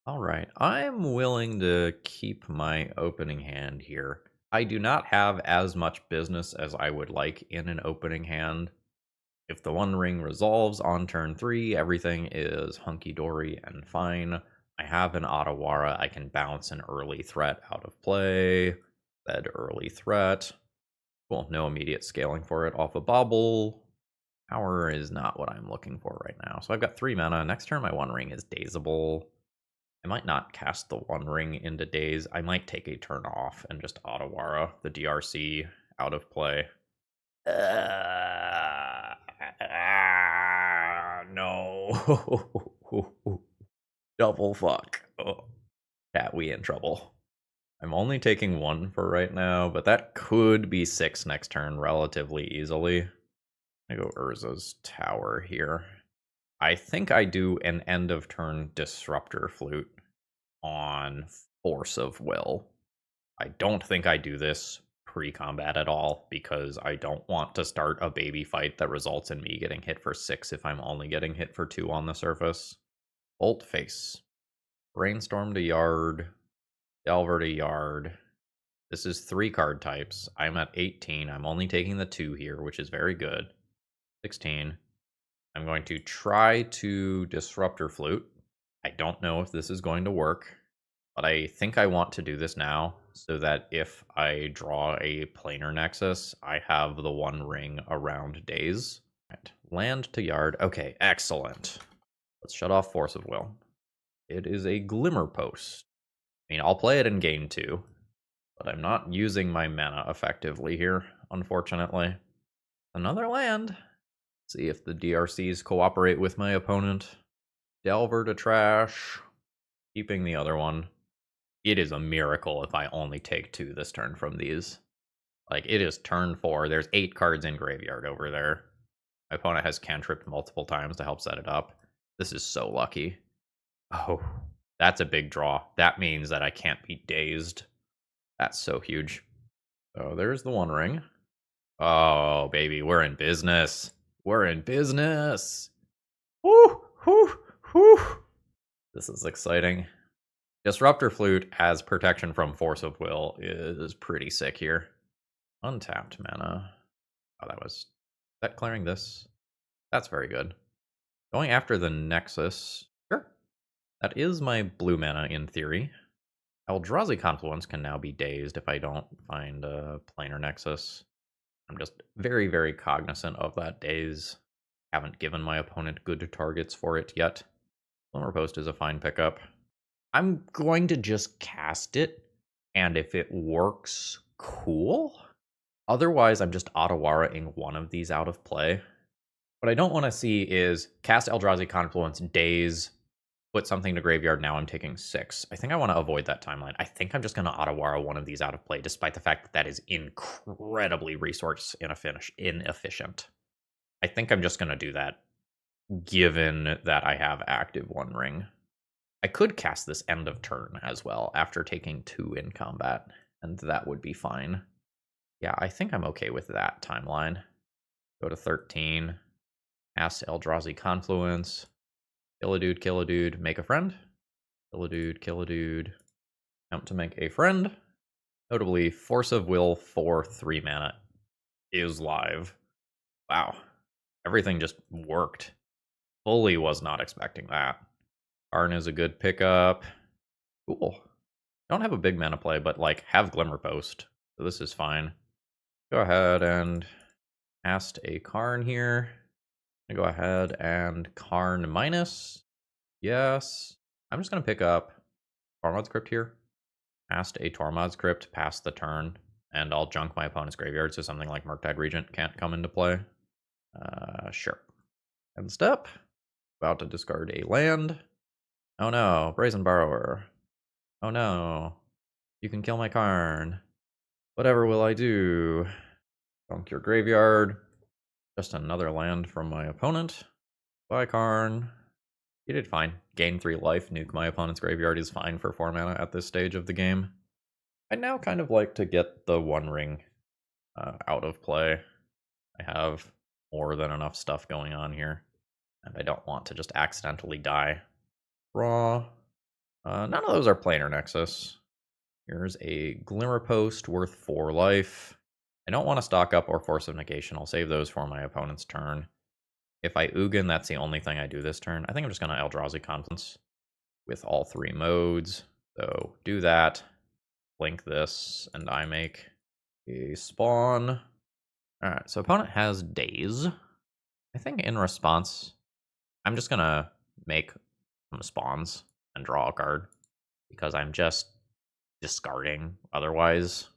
Speaker 1: Alright, I'm willing to keep my opening hand here. I do not have as much business as I would like in an opening hand. If the One Ring resolves on turn 3, everything is hunky-dory and fine. I have an Otawara. I can bounce an early threat out of play. Bed early threat. Cool, no immediate scaling for it off a bobble. Power is not what I'm looking for right now. So I've got 3 mana. Next turn my One Ring is dazable. I might not cast the One Ring into daze. I might take a turn off and just Otawara the DRC out of play. No. Double fuck. Oh. Cat, we in trouble. I'm only taking 1 for right now, but that could be 6 next turn relatively easily. I go Urza's Tower here. I think I do an end of turn Disruptor Flute on Force of Will. I don't think I do this pre-combat at all because I don't want to start a baby fight that results in me getting hit for 6 if I'm only getting hit for 2 on the surface. Bolt Face. Brainstorm to Yard. Delver to Yard. This is 3 card types. I'm at 18. I'm only taking the 2 here, which is very good. 16. I'm going to try to Disruptor Flute. I don't know if this is going to work, but I think I want to do this now so that if I draw a Planar Nexus, I have the One Ring around daze. Right. Land to Yard. Okay, excellent. Let's shut off Force of Will. It is a Glimmer Post. I mean, I'll play it in game 2, but I'm not using my mana effectively here, unfortunately. Another land. See if the DRCs cooperate with my opponent. Delver to trash. Keeping the other one. It is a miracle if I only take 2 this turn from these. Like, it is turn 4. There's 8 cards in graveyard over there. My opponent has cantripped multiple times to help set it up. This is so lucky. Oh, that's a big draw. That means that I can't be dazed. That's so huge. So there's the One Ring. Oh, baby, we're in business. We're in business. Woo, whoo, whoo. This is exciting. Disruptor Flute as protection from Force of Will is pretty sick here. Untapped mana. Oh, is that clearing this? That's very good. Going after the Nexus. Sure. That is my blue mana in theory. Eldrazi Confluence can now be dazed if I don't find a Planar Nexus. I'm just very, very cognizant of that daze. Haven't given my opponent good targets for it yet. OwlPost is a fine pickup. I'm going to just cast it, and if it works, cool. Otherwise, I'm just Otawara-ing one of these out of play. What I don't want to see is cast Eldrazi Confluence, daze, put something to graveyard, now I'm taking 6. I think I want to avoid that timeline. I think I'm just going to Otawara one of these out of play, despite the fact that that is incredibly resource inefficient. I think I'm just going to do that, given that I have active One Ring. I could cast this end of turn as well, after taking 2 in combat, and that would be fine. Yeah, I think I'm okay with that timeline. Go to 13. Ask Eldrazi Confluence. Kill a dude, make a friend. Kill a dude, attempt to make a friend. Notably, Force of Will for 3 mana is live. Wow. Everything just worked. Fully was not expecting that. Karn is a good pickup. Cool. Don't have a big mana play, but like have GlimmerPost. So this is fine. Go ahead and cast a Karn here. I'm gonna go ahead and Karn minus. Yes. I'm just gonna pick up Tormod's Crypt here. Cast a Tormod's Crypt past the turn, and I'll junk my opponent's graveyard so something like Murktide Regent can't come into play. Sure. End step. About to discard a land. Oh no, Brazen Borrower. Oh no. You can kill my Karn. Whatever will I do? Junk your graveyard. Just another land from my opponent. Bye, Karn. You did fine. Gain 3 life, nuke my opponent's graveyard is fine for 4 mana at this stage of the game. I'd now kind of like to get the One Ring out of play. I have more than enough stuff going on here, and I don't want to just accidentally die. Draw. None of those are Planar Nexus. Here's a GlimmerPost worth 4 life. I don't want to stock up or Force of Negation. I'll save those for my opponent's turn. If I Ugin, that's the only thing I do this turn. I think I'm just going to Eldrazi Confluence with all 3 modes. So do that. Blink this, and I make a spawn. Alright, so opponent has Daze. I think in response, I'm just going to make some spawns and draw a card, because I'm just discarding otherwise.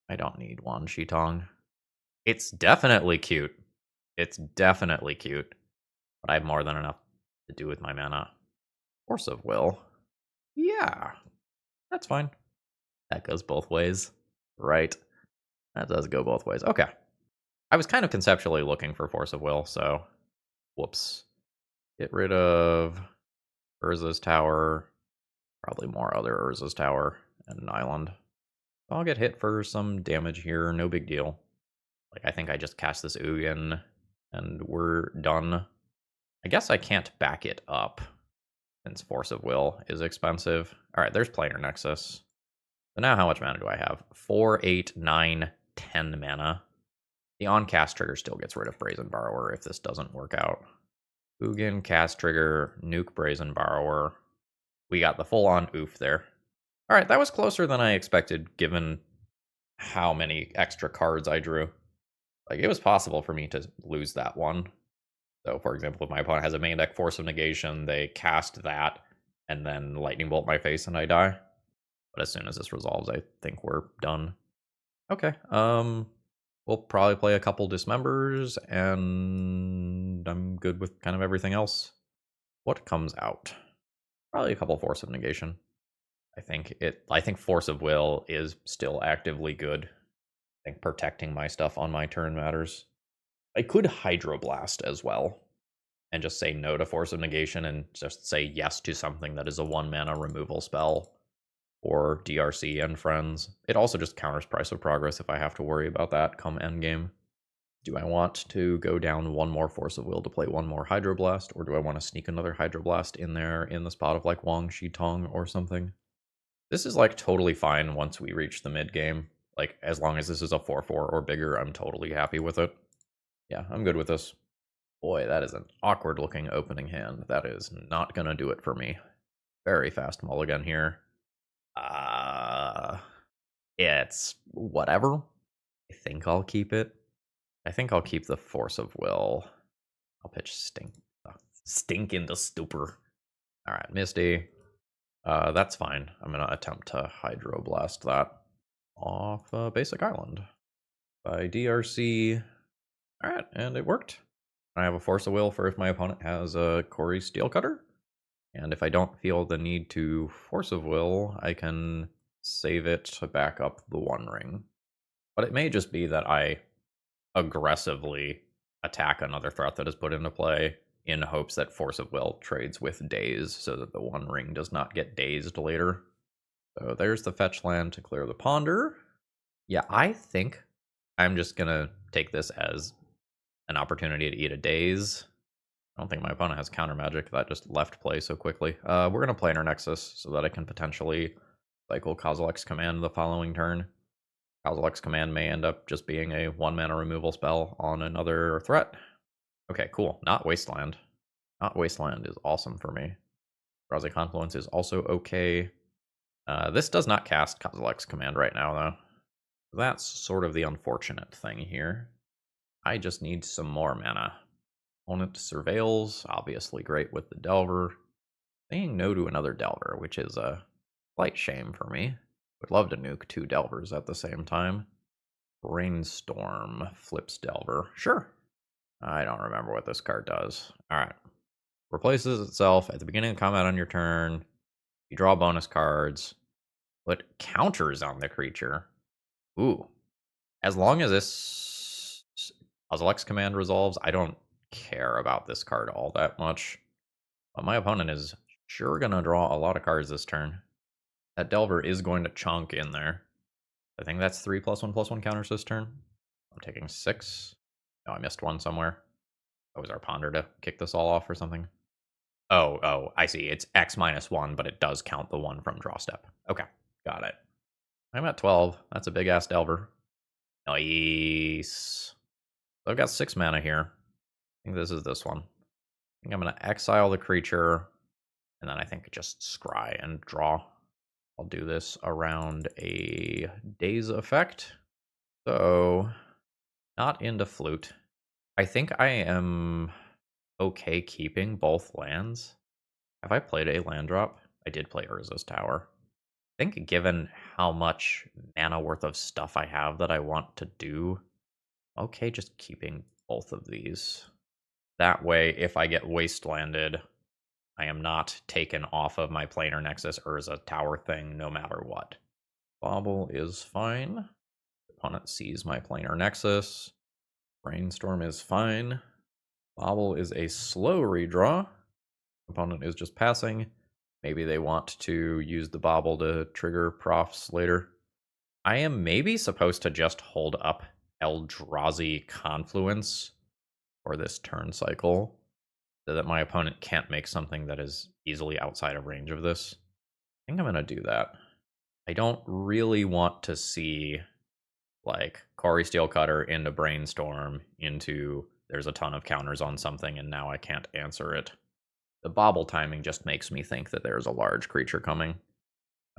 Speaker 1: I don't need Wan Shi Tong. It's definitely cute. It's definitely cute. But I have more than enough to do with my mana. Force of Will. Yeah, that's fine. That goes both ways. Right. That does go both ways. Okay. I was kind of conceptually looking for Force of Will, so whoops. Get rid of Urza's Tower. Probably more other Urza's Tower and an island. I'll get hit for some damage here, no big deal. Like, I think I just cast this Ugin, and we're done. I guess I can't back it up, since Force of Will is expensive. Alright, there's Planar Nexus. So now how much mana do I have? 4, 8, 9, 10 mana. The on-cast trigger still gets rid of Brazen Borrower if this doesn't work out. Ugin, cast trigger, nuke Brazen Borrower. We got the full-on oof there. Alright, that was closer than I expected, given how many extra cards I drew. Like, it was possible for me to lose that one. So, for example, if my opponent has a main deck Force of Negation, they cast that, and then Lightning Bolt my face and I die. But as soon as this resolves, I think we're done. Okay, we'll probably play a couple Dismembers, and I'm good with kind of everything else. What comes out? Probably a couple Force of Negation. I think Force of Will is still actively good. I think protecting my stuff on my turn matters. I could Hydroblast as well, and just say no to Force of Negation, and just say yes to something that is a 1-mana removal spell, or DRC and friends. It also just counters Price of Progress if I have to worry about that come endgame. Do I want to go down 1 more Force of Will to play 1 more Hydroblast, or do I want to sneak another Hydroblast in there in the spot of like Wan Shi Tong or something? This is like totally fine once we reach the mid game. Like, as long as this is a 4/4 or bigger, I'm totally happy with it. Yeah, I'm good with this. Boy, that is an awkward looking opening hand. That is not gonna do it for me. Very fast mulligan here. It's whatever. I think I'll keep it. I think I'll keep the Force of Will. I'll pitch Stink into Stupor. Alright, Misty. That's fine. I'm gonna attempt to Hydroblast that off Basic Island by DRC. Alright, and it worked. I have a Force of Will for if my opponent has a Corey Steelcutter. And if I don't feel the need to Force of Will, I can save it to back up the One Ring. But it may just be that I aggressively attack another threat that is put into play in hopes that Force of Will trades with Daze so that the One Ring does not get dazed later. So there's the fetch land to clear the Ponder. Yeah, I think I'm just going to take this as an opportunity to eat a Daze. I don't think my opponent has counter magic. That just left play so quickly. We're going to Planar Nexus so that I can potentially cycle Kozilek's Command the following turn. Kozilek's Command may end up just being a 1-mana removal spell on another threat. Okay, cool. Not Wasteland. Not Wasteland is awesome for me. Eldrazi Confluence is also okay. This does not cast Kozilek's Command right now, though. That's sort of the unfortunate thing here. I just need some more mana. Opponent surveils, obviously great with the Delver. Saying no to another Delver, which is a slight shame for me. Would love to nuke 2 Delvers at the same time. Brainstorm flips Delver. Sure. I don't remember what this card does. Alright. Replaces itself at the beginning of combat on your turn. You draw bonus cards. Put counters on the creature. Ooh. As long as this Kozilek's Command resolves, I don't care about this card all that much. But my opponent is sure going to draw a lot of cards this turn. That Delver is going to chunk in there. I think that's 3+1/+1 counters this turn. I'm taking 6. Oh, I missed one somewhere. Oh, was our Ponder to kick this all off or something? Oh, I see. It's X-1, but it does count the 1 from draw step. Okay, got it. I'm at 12. That's a big-ass Delver. Nice. So I've got 6 mana here. I think this is this one. I think I'm going to exile the creature, and then I think just scry and draw. I'll do this around a Daze effect. So, not into Flute. I think I am okay keeping both lands. Have I played a land drop? I did play Urza's Tower. I think given how much mana worth of stuff I have that I want to do, okay, just keeping both of these. That way, if I get wastelanded, I am not taken off of my Planar Nexus Urza Tower thing no matter what. Bobble is fine. Opponent sees my Planar Nexus. Brainstorm is fine. Bobble is a slow redraw. Opponent is just passing. Maybe they want to use the Bobble to trigger profs later. I am maybe supposed to just hold up Eldrazi Confluence for this turn cycle so that my opponent can't make something that is easily outside of range of this. I think I'm going to do that. I don't really want to see like Quarry Steelcutter into Brainstorm into there's a ton of counters on something and now I can't answer it. The Bobble timing just makes me think that there's a large creature coming.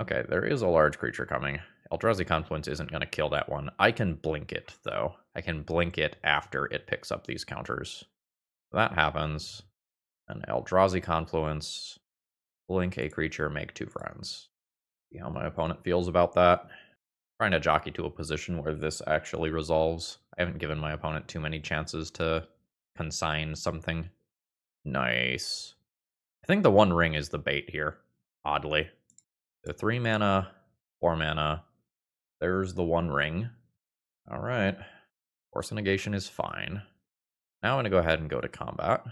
Speaker 1: Okay, there is a large creature coming. Eldrazi Confluence isn't going to kill that one. I can blink it, though. I can blink it after it picks up these counters. That happens. And Eldrazi Confluence, blink a creature, make 2 friends. See how my opponent feels about that. Trying to jockey to a position where this actually resolves. I haven't given my opponent too many chances to consign something. Nice. I think the One Ring is the bait here, oddly. The 3 mana, 4 mana. There's the One Ring. All right. Force Negation is fine. Now I'm going to go ahead and go to combat.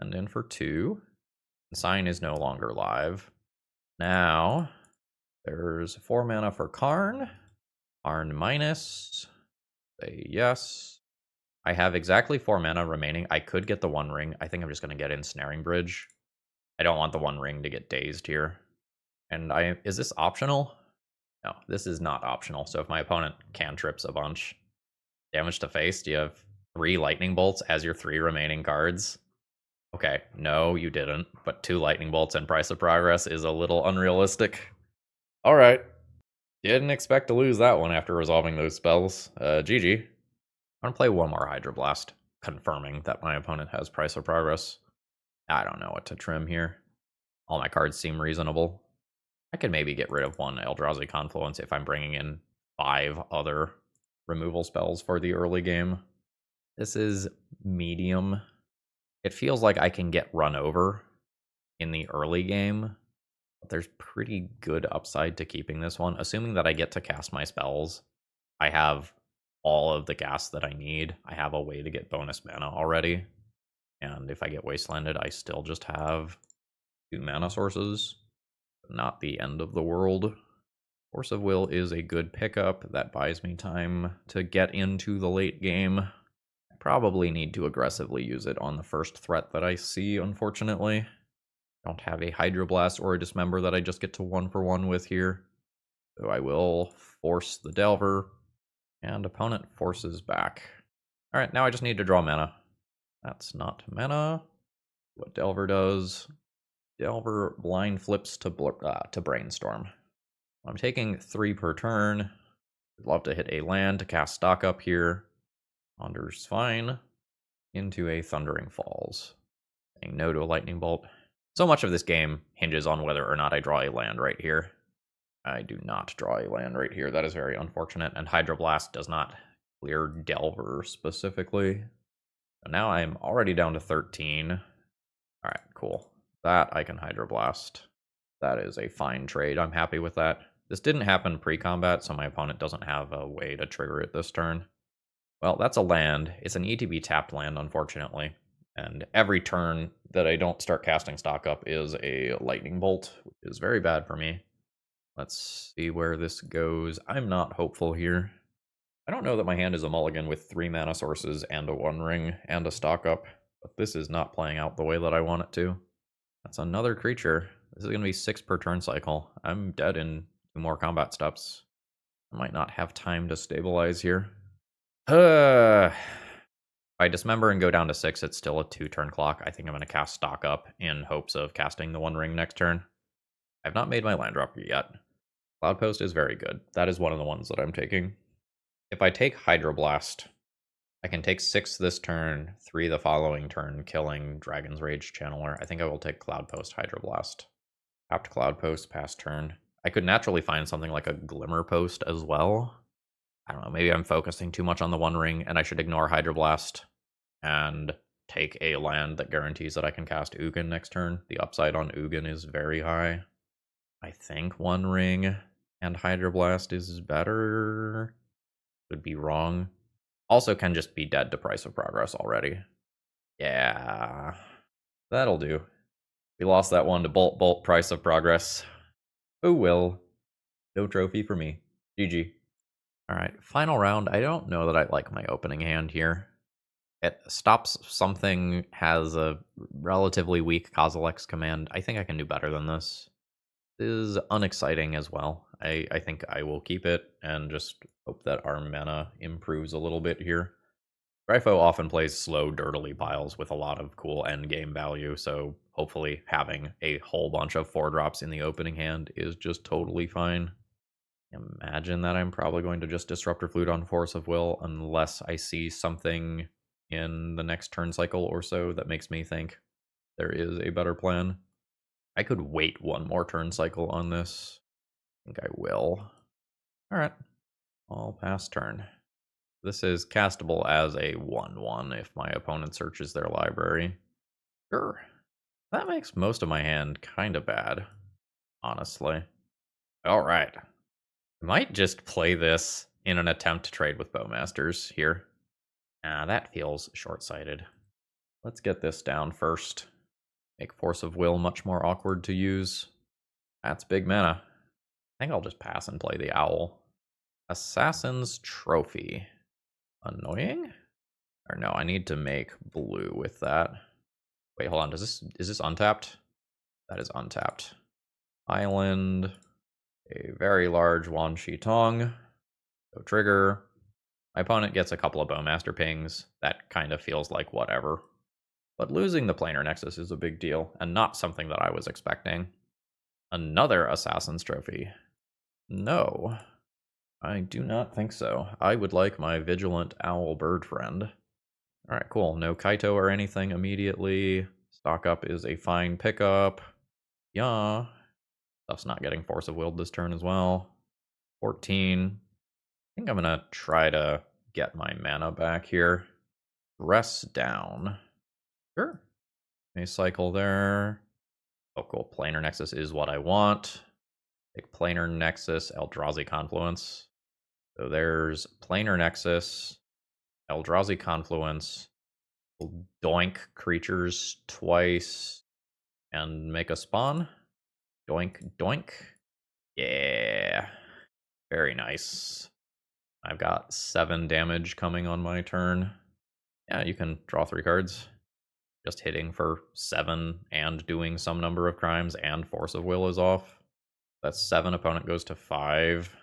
Speaker 1: And in for 2. Sign is no longer live. Now, there's 4 mana for Karn. Karn minus. Say yes. I have exactly 4 mana remaining. I could get the One Ring. I think I'm just going to get Ensnaring Bridge. I don't want the One Ring to get dazed here. And is this optional? No, this is not optional. So if my opponent cantrips a bunch, damage to face, do you have 3 Lightning Bolts as your 3 remaining cards? Okay, no, you didn't. But 2 Lightning Bolts and Price of Progress is a little unrealistic. All right. Didn't expect to lose that one after resolving those spells. GG. I'm going to play one more Hydroblast, confirming that my opponent has Price of Progress. I don't know what to trim here. All my cards seem reasonable. I could maybe get rid of 1 Eldrazi Confluence if I'm bringing in 5 other removal spells for the early game. This is medium. It feels like I can get run over in the early game. But there's pretty good upside to keeping this one. Assuming that I get to cast my spells, I have all of the gas that I need. I have a way to get bonus mana already. And if I get Wastelanded, I still just have 2 mana sources. Not the end of the world. Force of Will is a good pickup. That buys me time to get into the late game. I probably need to aggressively use it on the first threat that I see, unfortunately. Don't have a Hydroblast or a Dismember that I just get to 1-for-1 with here. So I will force the Delver, and opponent forces back. Alright, now I just need to draw mana. That's not mana. What Delver does, Delver blind flips to Brainstorm. I'm taking 3 per turn. I'd love to hit a land to cast stock up here. Ponder's fine. Into a Thundering Falls. Saying no to a Lightning Bolt. So much of this game hinges on whether or not I draw a land right here. I do not draw a land right here. That is very unfortunate. And Hydroblast does not clear Delver specifically. So now I'm already down to 13. Alright, cool. That I can Hydroblast. That is a fine trade. I'm happy with that. This didn't happen pre-combat, so my opponent doesn't have a way to trigger it this turn. Well, that's a land. It's an ETB tapped land, unfortunately. And every turn that I don't start casting stock up is a Lightning Bolt, which is very bad for me. Let's see where this goes. I'm not hopeful here. I don't know that my hand is a mulligan with 3 mana sources and a 1-ring and a stock up, but this is not playing out the way that I want it to. That's another creature. This is going to be 6 per turn cycle. I'm dead in 2 more combat steps. I might not have time to stabilize here. If I dismember and go down to 6, it's still a 2-turn clock. I think I'm going to cast stock up in hopes of casting the 1-ring next turn. I've not made my land drop yet. Cloudpost is very good. That is one of the ones that I'm taking. If I take Hydroblast, I can take 6 this turn, 3 the following turn, killing Dragon's Rage Channeler. I think I will take Cloudpost Hydroblast. Tapped Cloudpost past turn. I could naturally find something like a Glimmer Post as well. I don't know, maybe I'm focusing too much on the 1-ring, and I should ignore Hydroblast and take a land that guarantees that I can cast Ugin next turn. The upside on Ugin is very high. I think 1-ring and Hydroblast is better. Could be wrong. Also can just be dead to Price of Progress already. Yeah, that'll do. We lost that one to Bolt, Price of Progress. Oh well. No trophy for me. GG. Alright, final round. I don't know that I like my opening hand here. It stops something, has a relatively weak Kozilek's command. I think I can do better than this. This is unexciting as well. I think I will keep it and just hope that our mana improves a little bit here. Grifo often plays slow, dirtily piles with a lot of cool endgame value, so hopefully having a whole bunch of 4-drops in the opening hand is just totally fine. Imagine that I'm probably going to just Disruptor Flute on Force of Will unless I see something in the next turn cycle or so that makes me think there is a better plan. I could wait 1 more turn cycle on this. I think I will. Alright. I'll pass turn. This is castable as a 1/1 if my opponent searches their library. Sure. That makes most of my hand kind of bad, honestly. Alright. I might just play this in an attempt to trade with Bowmasters here. That feels short-sighted. Let's get this down first. Make Force of Will much more awkward to use. That's big mana. I think I'll just pass and play the Owl. Assassin's Trophy. Annoying? Or no, I need to make blue with that. Wait, hold on. Is this untapped? That is untapped. Island. A very large Wan Shi Tong. So trigger. My opponent gets a couple of Bowmaster pings. That kind of feels like whatever. But losing the Planar Nexus is a big deal, and not something that I was expecting. Another Assassin's Trophy. No. I do not think so. I would like my Vigilant Owl Bird friend. Alright, cool. No Kaito or anything immediately. Stock up is a fine pickup. Yeah. Stuff's not getting Force of Willed this turn as well. 14. I think I'm gonna try to get my mana back here. Rest down. Sure. A cycle there. Oh, cool. Planar Nexus is what I want. Take Planar Nexus, Eldrazi Confluence. So there's Planar Nexus, Eldrazi Confluence. We'll doink creatures twice and make a spawn. Doink, doink. Yeah. Very nice. I've got 7 damage coming on my turn. Yeah, you can draw 3 cards. Just hitting for 7 and doing some number of crimes, and Force of Will is off. That's 7. Opponent goes to 5.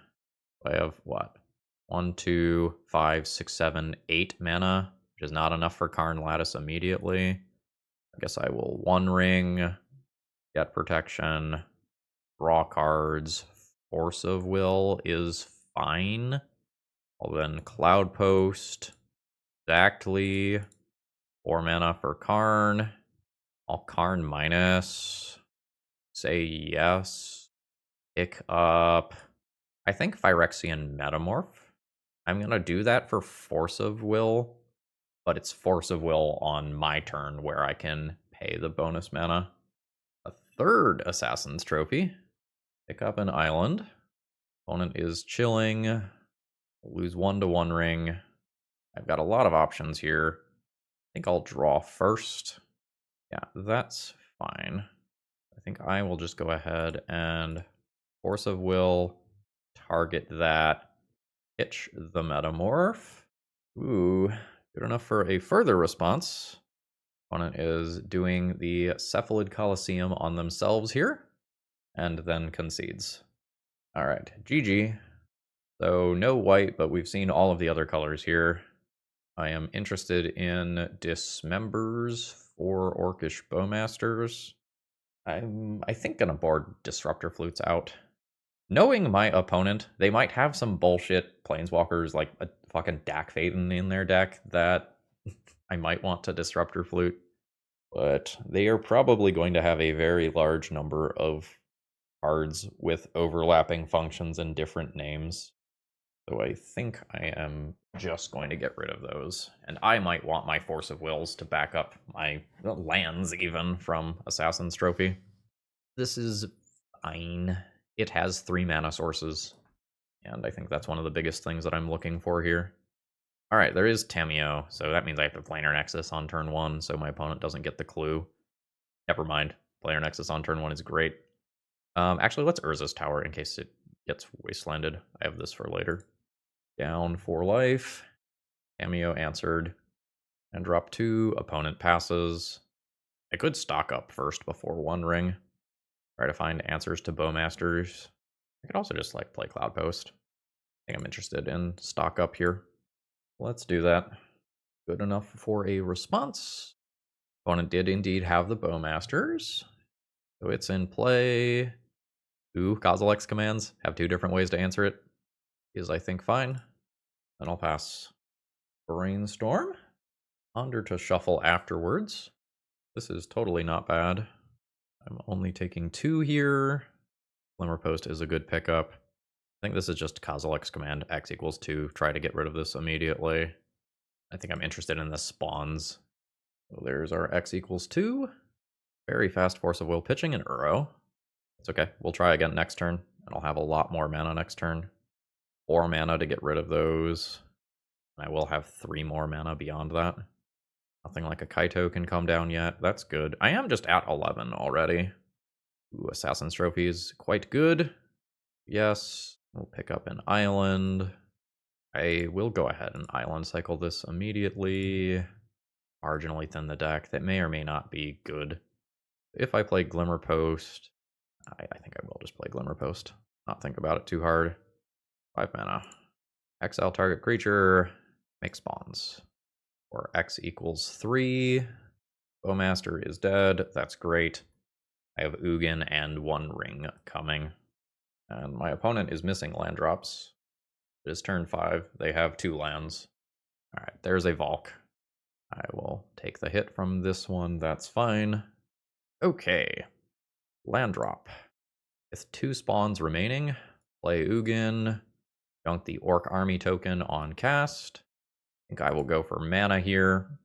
Speaker 1: I have what? 1, 2, 5, 6, 7, 8 mana, which is not enough for Karn Lattice immediately. I guess I will One Ring, get protection, draw cards. Force of Will is fine. I'll then Cloudpost. Exactly. 4 mana for Karn. I'll Karn minus. Say yes. Pick up, I think, Phyrexian Metamorph. I'm going to do that for Force of Will, but it's Force of Will on my turn where I can pay the bonus mana. A 3rd Assassin's Trophy. Pick up an island. Opponent is chilling. Lose 1 to One Ring. I've got a lot of options here. I think I'll draw first. Yeah, that's fine. I think I will just go ahead and Force of Will, target that, pitch the Metamorph. Ooh, good enough for a further response. Opponent is doing the Cephalid Coliseum on themselves here, and then concedes. All right, GG. So no white, but we've seen all of the other colors here. I am interested in Dismembers for Orcish Bowmasters. I think gonna board Disruptor Flutes out. Knowing my opponent, they might have some bullshit Planeswalkers like a fucking Dak Faden in their deck that I might want to Disruptor Flute. But they are probably going to have a very large number of cards with overlapping functions and different names. So I think I am just going to get rid of those. And I might want my Force of Wills to back up my lands even from Assassin's Trophy. This is fine. It has 3 mana sources, and I think that's one of the biggest things that I'm looking for here. Alright, there is Tamiyo, so that means I have to Planar Nexus on turn 1, so my opponent doesn't get the clue. Never mind. Planar Nexus on turn 1 is great. Actually, let's Urza's Tower in case it gets wastelanded. I have this for later. Down 4 life. Tamiyo answered. And drop 2. Opponent passes. I could stock up first before One Ring. Try to find answers to Bowmasters. I could also just like play Cloudpost. I think I'm interested in stock up here. Let's do that. Good enough for a response. Opponent did indeed have the Bowmasters. So it's in play. Ooh, Kozilek's commands have 2 different ways to answer it. Is, I think, fine. Then I'll pass Brainstorm. Ponder to shuffle afterwards. This is totally not bad. I'm only taking 2 here. Glimmerpost is a good pickup. I think this is just Kozilek's command, X equals 2. Try to get rid of this immediately. I think I'm interested in the spawns. So there's our X equals 2. Very fast Force of Will pitching an Uro. It's okay. We'll try again next turn, and I'll have a lot more mana next turn. 4 mana to get rid of those. And I will have 3 more mana beyond that. Nothing like a Kaito can come down yet. That's good. I am just at 11 already. Ooh, Assassin's Trophy is quite good. Yes. We'll pick up an island. I will go ahead and island cycle this immediately. Marginally thin the deck. That may or may not be good. If I play Glimmerpost, I think I will just play Glimmerpost. Not think about it too hard. 5 mana. Exile target creature. Make spawns. Or X equals 3. Bowmaster is dead. That's great. I have Ugin and One Ring coming. And my opponent is missing land drops. It is turn 5. They have 2 lands. Alright, there's a Valk. I will take the hit from this one. That's fine. Okay. Land drop. With 2 spawns remaining, play Ugin. Dunk the Orc Army token on cast. I think I will go for mana here.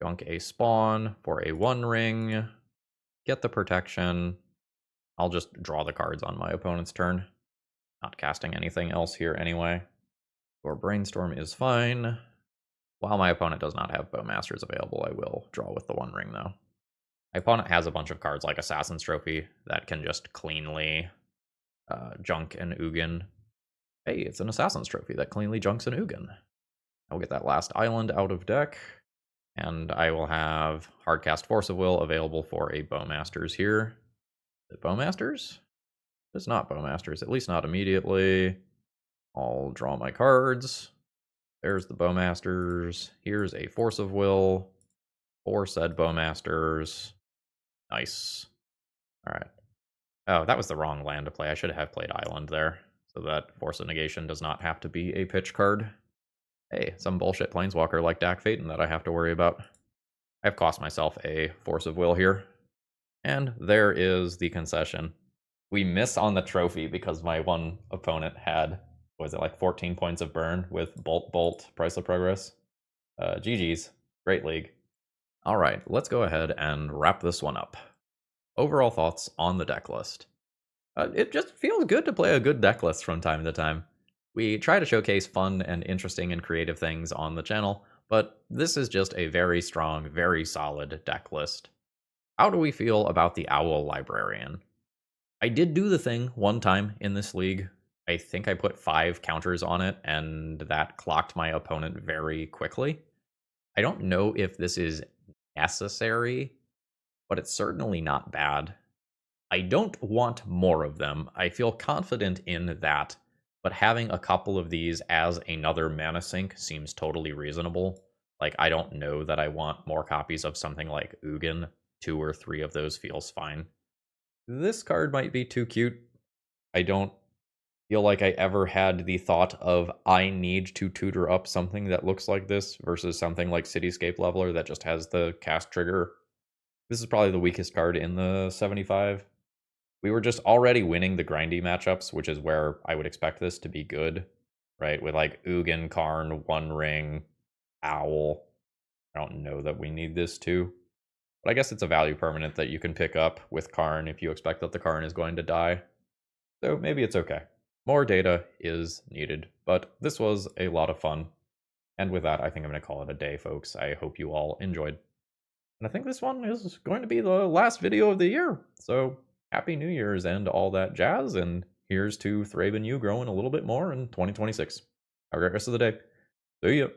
Speaker 1: Dunk a spawn for a One Ring. get the protection. I'll just draw the cards on my opponent's turn. Not casting anything else here anyway. Or Brainstorm is fine. While my opponent does not have Bowmasters available, I will draw with the One Ring, though. My opponent has a bunch of cards like Assassin's Trophy that can just cleanly junk an Ugin. Hey, it's an Assassin's Trophy that cleanly junks an Ugin. I'll get that last island out of deck, and I will have Hardcast Force of Will available for a Bowmasters here. Is it Bowmasters? It's not Bowmasters, at least not immediately. I'll draw my cards. There's the Bowmasters. Here's a Force of Will for said Bowmasters. Nice. All right. Oh, that was the wrong land to play. I should have played Island there, so that Force of Negation does not have to be a pitch card. Hey, some bullshit Planeswalker like Dak Phaeton that I have to worry about. I've cost myself a Force of Will here. And there is the concession. We miss on the trophy because my one opponent had, was it like 14 points of burn with Bolt, Price of Progress? GG's. Great league. All right, let's go ahead and wrap this one up. Overall thoughts on the deck list. It just feels good to play a good deck list from time to time. We try to showcase fun and interesting and creative things on the channel, but this is just a very strong, very solid deck list. How do we feel about the Owl Librarian? I did do the thing one time in this league. I think I put 5 counters on it, and that clocked my opponent very quickly. I don't know if this is necessary, but it's certainly not bad. I don't want more of them. I feel confident in that, but having a couple of these as another mana sink seems totally reasonable. Like, I don't know that I want more copies of something like Ugin. 2 or 3 of those feels fine. This card might be too cute. I don't feel like I ever had the thought of I need to tutor up something that looks like this versus something like Cityscape Leveler that just has the cast trigger. This is probably the weakest card in the 75. We were just already winning the grindy matchups, which is where I would expect this to be good, right? With like Ugin, Karn, One Ring, Owl. I don't know that we need this too. But I guess it's a value permanent that you can pick up with Karn if you expect that the Karn is going to die. So maybe it's okay. More data is needed, but this was a lot of fun. And with that, I think I'm going to call it a day, folks. I hope you all enjoyed. And I think this one is going to be the last video of the year. So Happy New Year's and all that jazz. And here's to ThrabenU growing a little bit more in 2026. Have a great rest of the day. See ya.